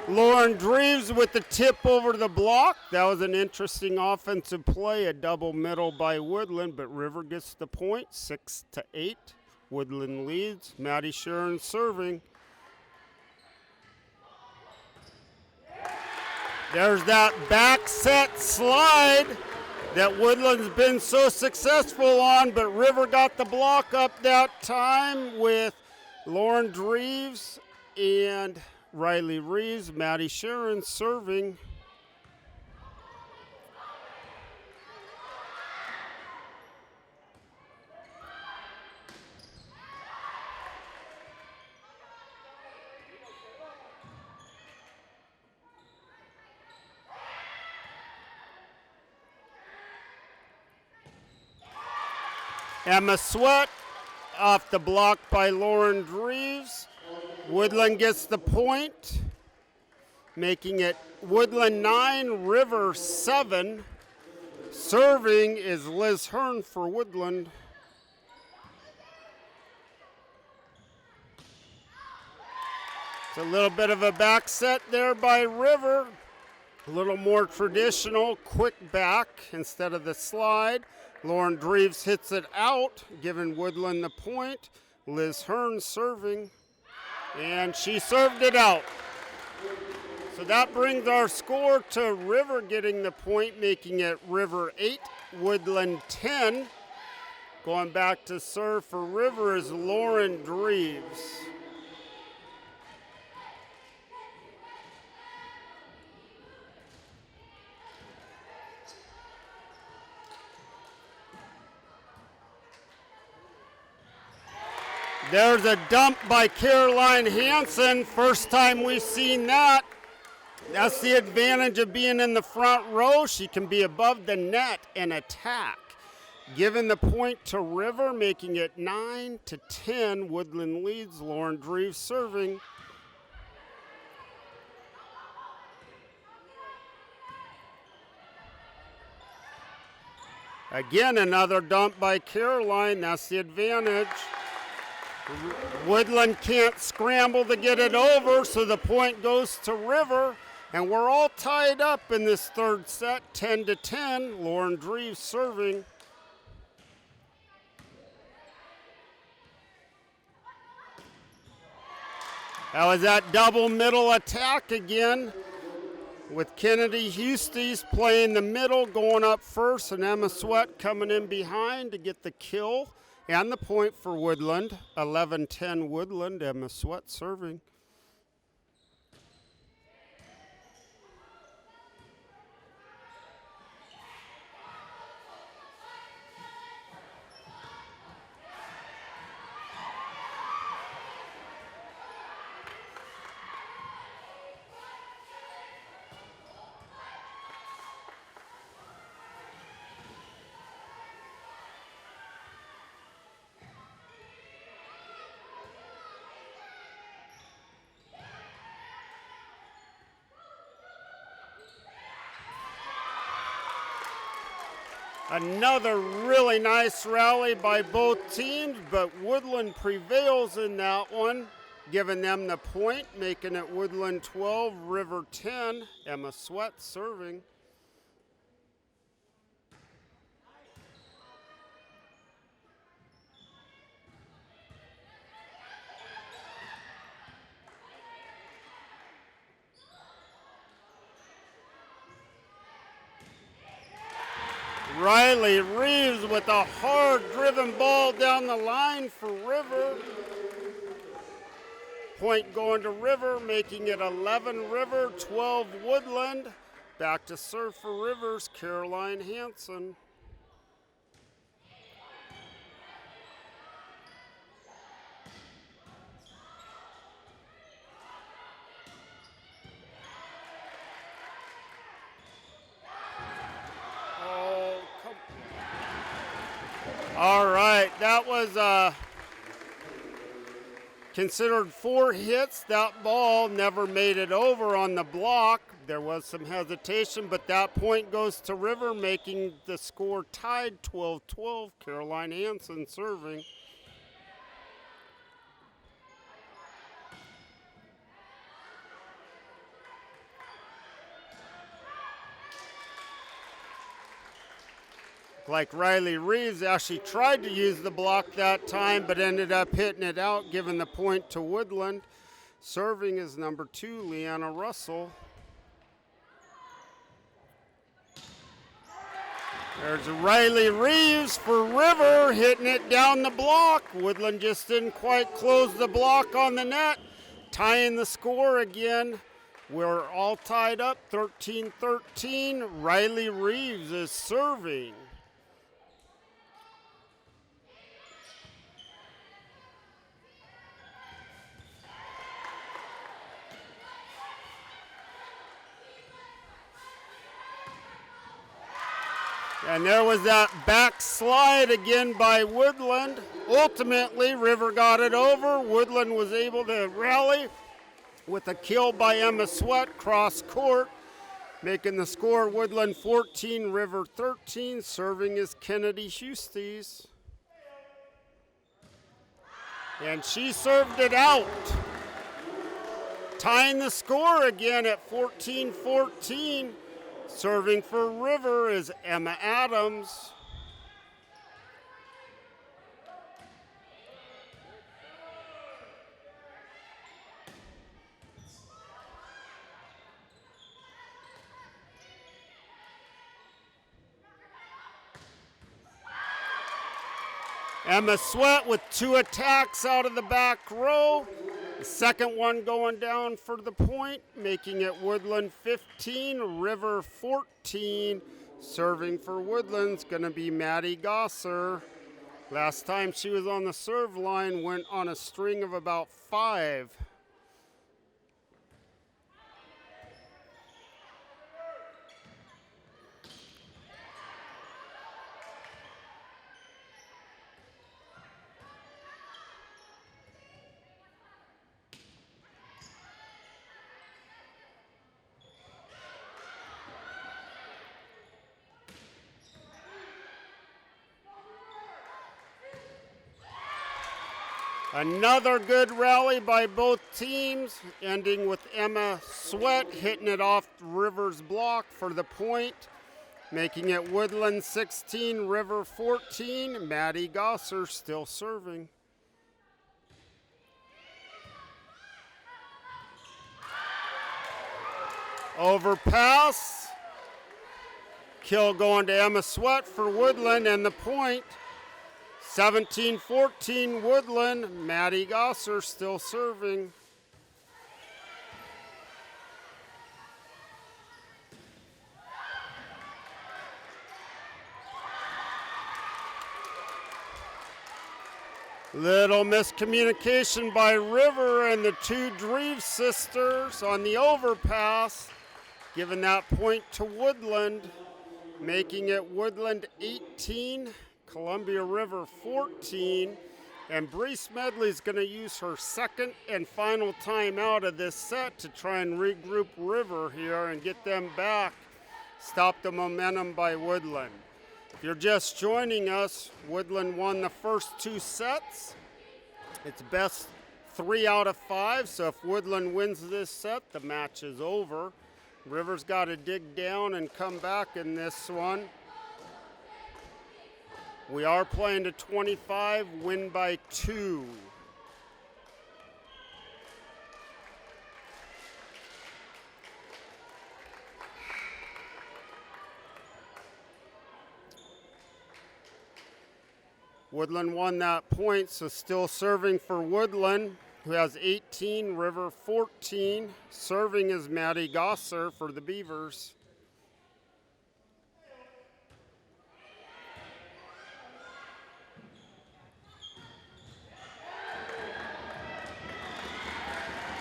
Lauren Dreves with the tip over the block. That was an interesting offensive play, a double middle by Woodland, but River gets the point, 6-8. Woodland leads. Maddie Sharon serving. There's that back set slide that Woodland's been so successful on, but River got the block up that time with Lauren Dreves and Riley Reeves. Maddie Sharon serving. Emma Sweat off the block by Lauren Dreves. Woodland gets the point, making it Woodland 9, River 7. Serving is Liz Hearn for Woodland. It's a little bit of a back set there by River. A little more traditional, quick back instead of the slide. Lauren Dreves hits it out, giving Woodland the point. Liz Hearn serving, and she served it out. So that brings our score to River getting the point, making it River 8, Woodland 10. Going back to serve for River is Lauren Dreves. There's a dump by Caroline Hansen. First time we've seen that. That's the advantage of being in the front row. She can be above the net and attack. Giving the point to River, making it 9-10. Woodland leads. Lauren Dreves serving. Again, another dump by Caroline. That's the advantage. Woodland can't scramble to get it over, so the point goes to River. And we're all tied up in this third set, 10-10. Lauren Dreves serving. That was that double middle attack again, with Kennedy Hustes playing the middle, going up first, and Emma Sweat coming in behind to get the kill and the point for Woodland. 11-10 Woodland. Emma Sweat serving. Another really nice rally by both teams, but Woodland prevails in that one, giving them the point, making it Woodland 12, River 10. Emma Sweat serving. Riley Reeves with a hard-driven ball down the line for River. Point going to River, making it 11 River, 12 Woodland. Back to serve for Rivers, Caroline Hansen. All right, that was considered 4 hits. That ball never made it over on the block. There was some hesitation, but that point goes to River, making the score tied 12-12. Caroline Hansen serving. Like Riley Reeves actually tried to use the block that time, but ended up hitting it out, giving the point to Woodland. Serving is number 2, Leanna Russell. There's Riley Reeves for River, hitting it down the block. Woodland just didn't quite close the block on the net, tying the score again. We're all tied up, 13-13. Riley Reeves is serving. And there was that backslide again by Woodland. Ultimately, River got it over. Woodland was able to rally with a kill by Emma Sweat cross court, making the score Woodland 14, River 13. Serving is Kennedy Hustes. And she served it out, tying the score again at 14-14. Serving for River is Emma Adams. Emma Sweat with 2 attacks out of the back row. The second one going down for the point, making it Woodland 15, River 14. Serving for Woodland's going to be Maddie Gosser. Last time she was on the serve line, went on a string of about 5. Another good rally by both teams, ending with Emma Sweat hitting it off River's block for the point, making it Woodland 16, River 14. Maddie Gosser still serving. Overpass. Kill going to Emma Sweat for Woodland and the point. 17-14 Woodland. Maddie Gosser still serving. Little miscommunication by River and the two Dreve sisters on the overpass, giving that point to Woodland, making it Woodland 18, Columbia River 14, and Bree Smedley's going to use her second and final timeout of this set to try and regroup River here and get them back, stop the momentum by Woodland. If you're just joining us, Woodland won the first two sets. It's best 3 out of 5, so if Woodland wins this set, the match is over. River's got to dig down and come back in this one. We are playing to 25, win by 2. Woodland won that point, so still serving for Woodland, who has 18, River 14. Serving is Maddie Gosser for the Beavers.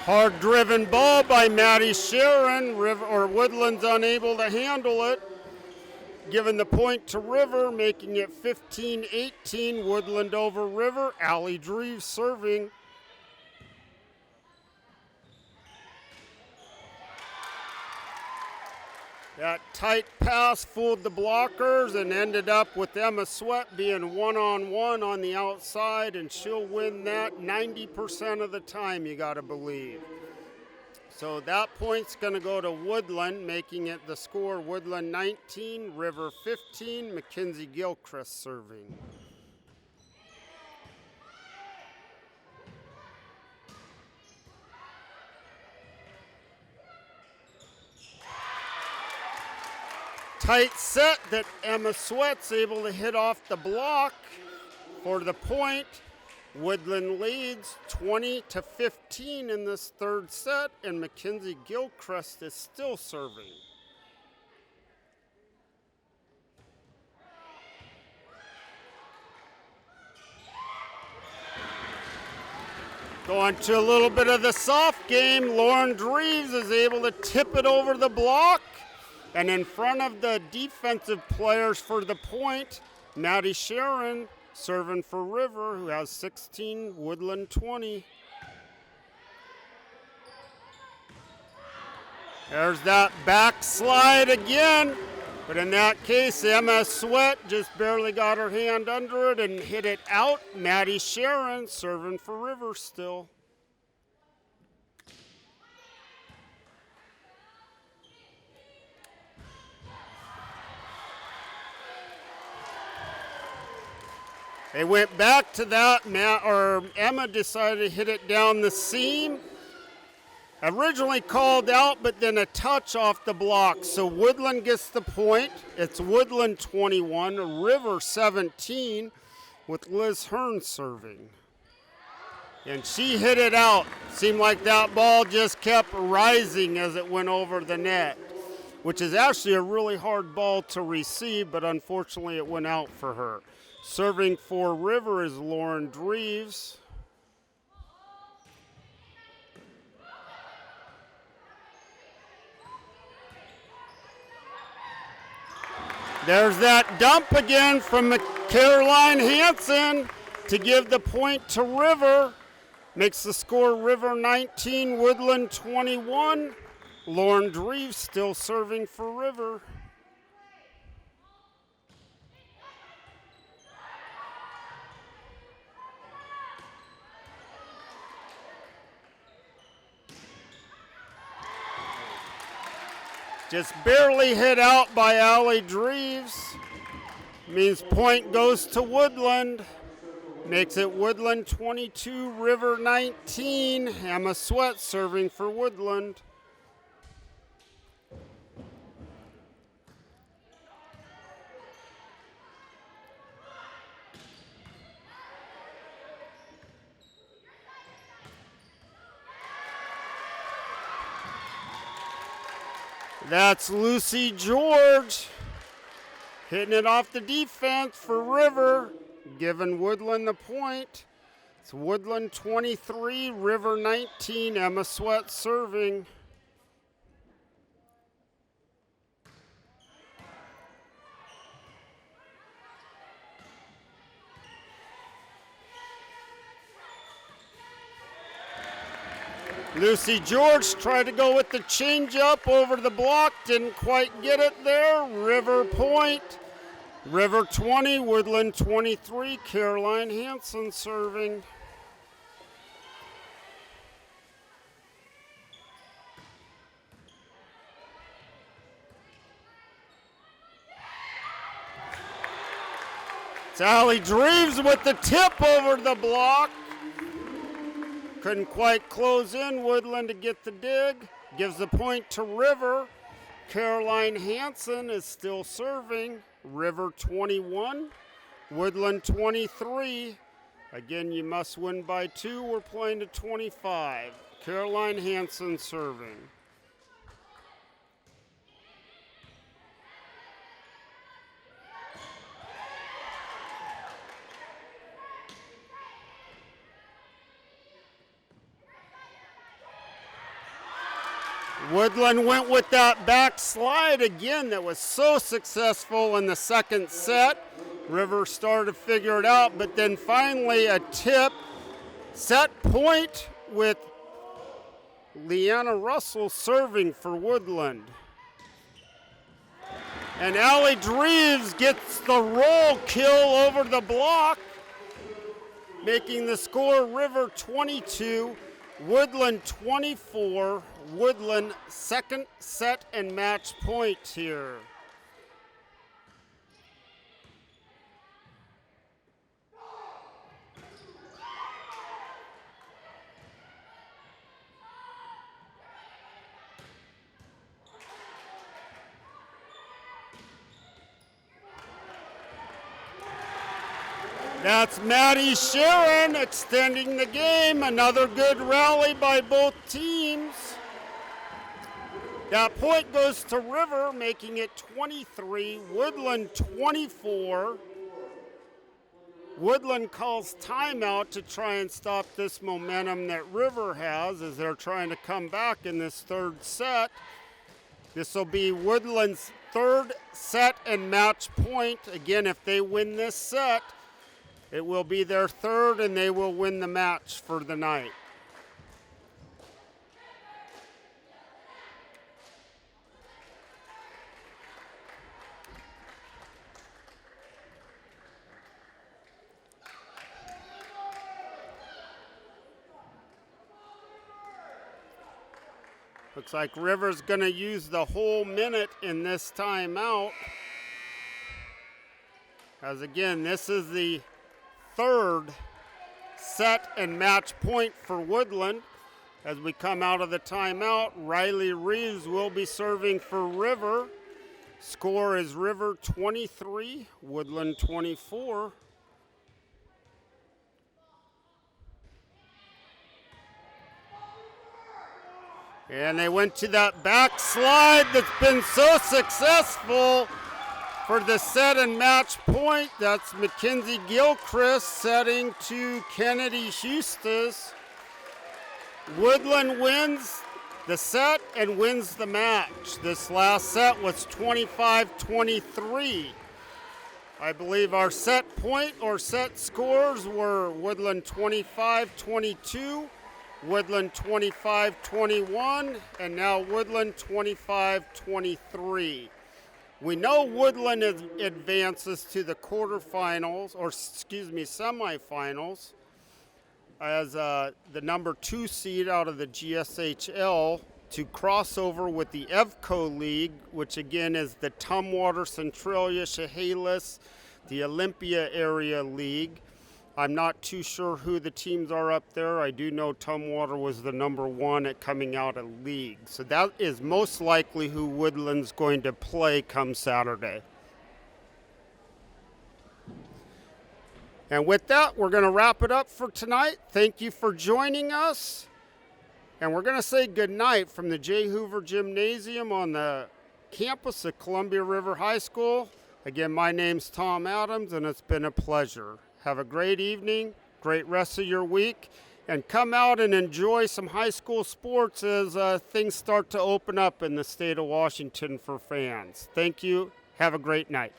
Hard driven ball by Maddie Sharon. Woodland's unable to handle it. Giving the point to River, making it 15-18, Woodland over River. Allie Dreve serving. That tight pass fooled the blockers and ended up with Emma Sweat being one-on-one on the outside, and she'll win that 90% of the time, you gotta believe. So that point's going to go to Woodland, making it the score Woodland 19, River 15, Mackenzie Gilchrist serving. Tight set that Emma Sweat's able to hit off the block for the point. Woodland leads 20-15 in this third set, and Mackenzie Gilchrist is still serving. Going to a little bit of the soft game, Lauren Dreves is able to tip it over the block, and in front of the defensive players for the point, Maddie Sharon serving for River, who has 16, Woodland 20. There's that backslide again, but in that case, Emma Sweat just barely got her hand under it and hit it out. Maddie Sharon serving for River still. They went back to that, Emma decided to hit it down the seam. Originally called out, but then a touch off the block. So Woodland gets the point. It's Woodland 21, River 17, with Liz Hearn serving. And she hit it out. Seemed like that ball just kept rising as it went over the net, which is actually a really hard ball to receive, but unfortunately it went out for her. Serving for River is Lauren Dreves. There's that dump again from Caroline Hansen to give the point to River. Makes the score River 19, Woodland 21. Lauren Dreves still serving for River. Just barely hit out by Allie Dreves. Means point goes to Woodland. Makes it Woodland 22, River 19. Emma Sweat serving for Woodland. That's Lucy George hitting it off the defense for River, giving Woodland the point. It's Woodland 23, River 19, Emma Sweat serving. Lucy George tried to go with the changeup over the block, didn't quite get it there. River point. River 20, Woodland 23, Caroline Hanson serving. It's Allie Dreves with the tip over the block. Couldn't quite close in. Woodland to get the dig. Gives the point to River. Caroline Hanson is still serving. River 21, Woodland 23. Again, you must win by 2. We're playing to 25. Caroline Hanson serving. Woodland went with that backslide again that was so successful in the second set. River started to figure it out, but then finally a tip. Set point with Leanna Russell serving for Woodland. And Allie Dreves gets the roll kill over the block, making the score River 22, Woodland 24. Woodland second set and match point here. That's Maddie Sharon extending the game. Another good rally by both teams. That point goes to River, making it 23, Woodland 24. Woodland calls timeout to try and stop this momentum that River has as they're trying to come back in this third set. This will be Woodland's third set and match point. Again, if they win this set, it will be their third and they will win the match for the night. Looks like River's going to use the whole minute in this timeout. As again, this is the third set and match point for Woodland. As we come out of the timeout, Riley Reeves will be serving for River. Score is River 23, Woodland 24. And they went to that backslide that's been so successful for the set and match point. That's Mackenzie Gilchrist setting to Kennedy Hustis. Woodland wins the set and wins the match. This last set was 25-23. I believe our set point or set scores were Woodland 25-22. Woodland 25-21, and now Woodland 25-23. We know Woodland advances to the quarterfinals, or semifinals, as the number 2 seed out of the GSHL to cross over with the EVCO League, which again is the Tumwater, Centralia, Chehalis, the Olympia Area League. I'm not too sure who the teams are up there. I do know Tumwater was the number 1 at coming out of league. So that is most likely who Woodland's going to play come Saturday. And with that, we're going to wrap it up for tonight. Thank you for joining us. And we're going to say goodnight from the J. Hoover Gymnasium on the campus of Columbia River High School. Again, my name's Tom Adams, and it's been a pleasure. Have a great evening, great rest of your week, and come out and enjoy some high school sports as things start to open up in the state of Washington for fans. Thank you. Have a great night.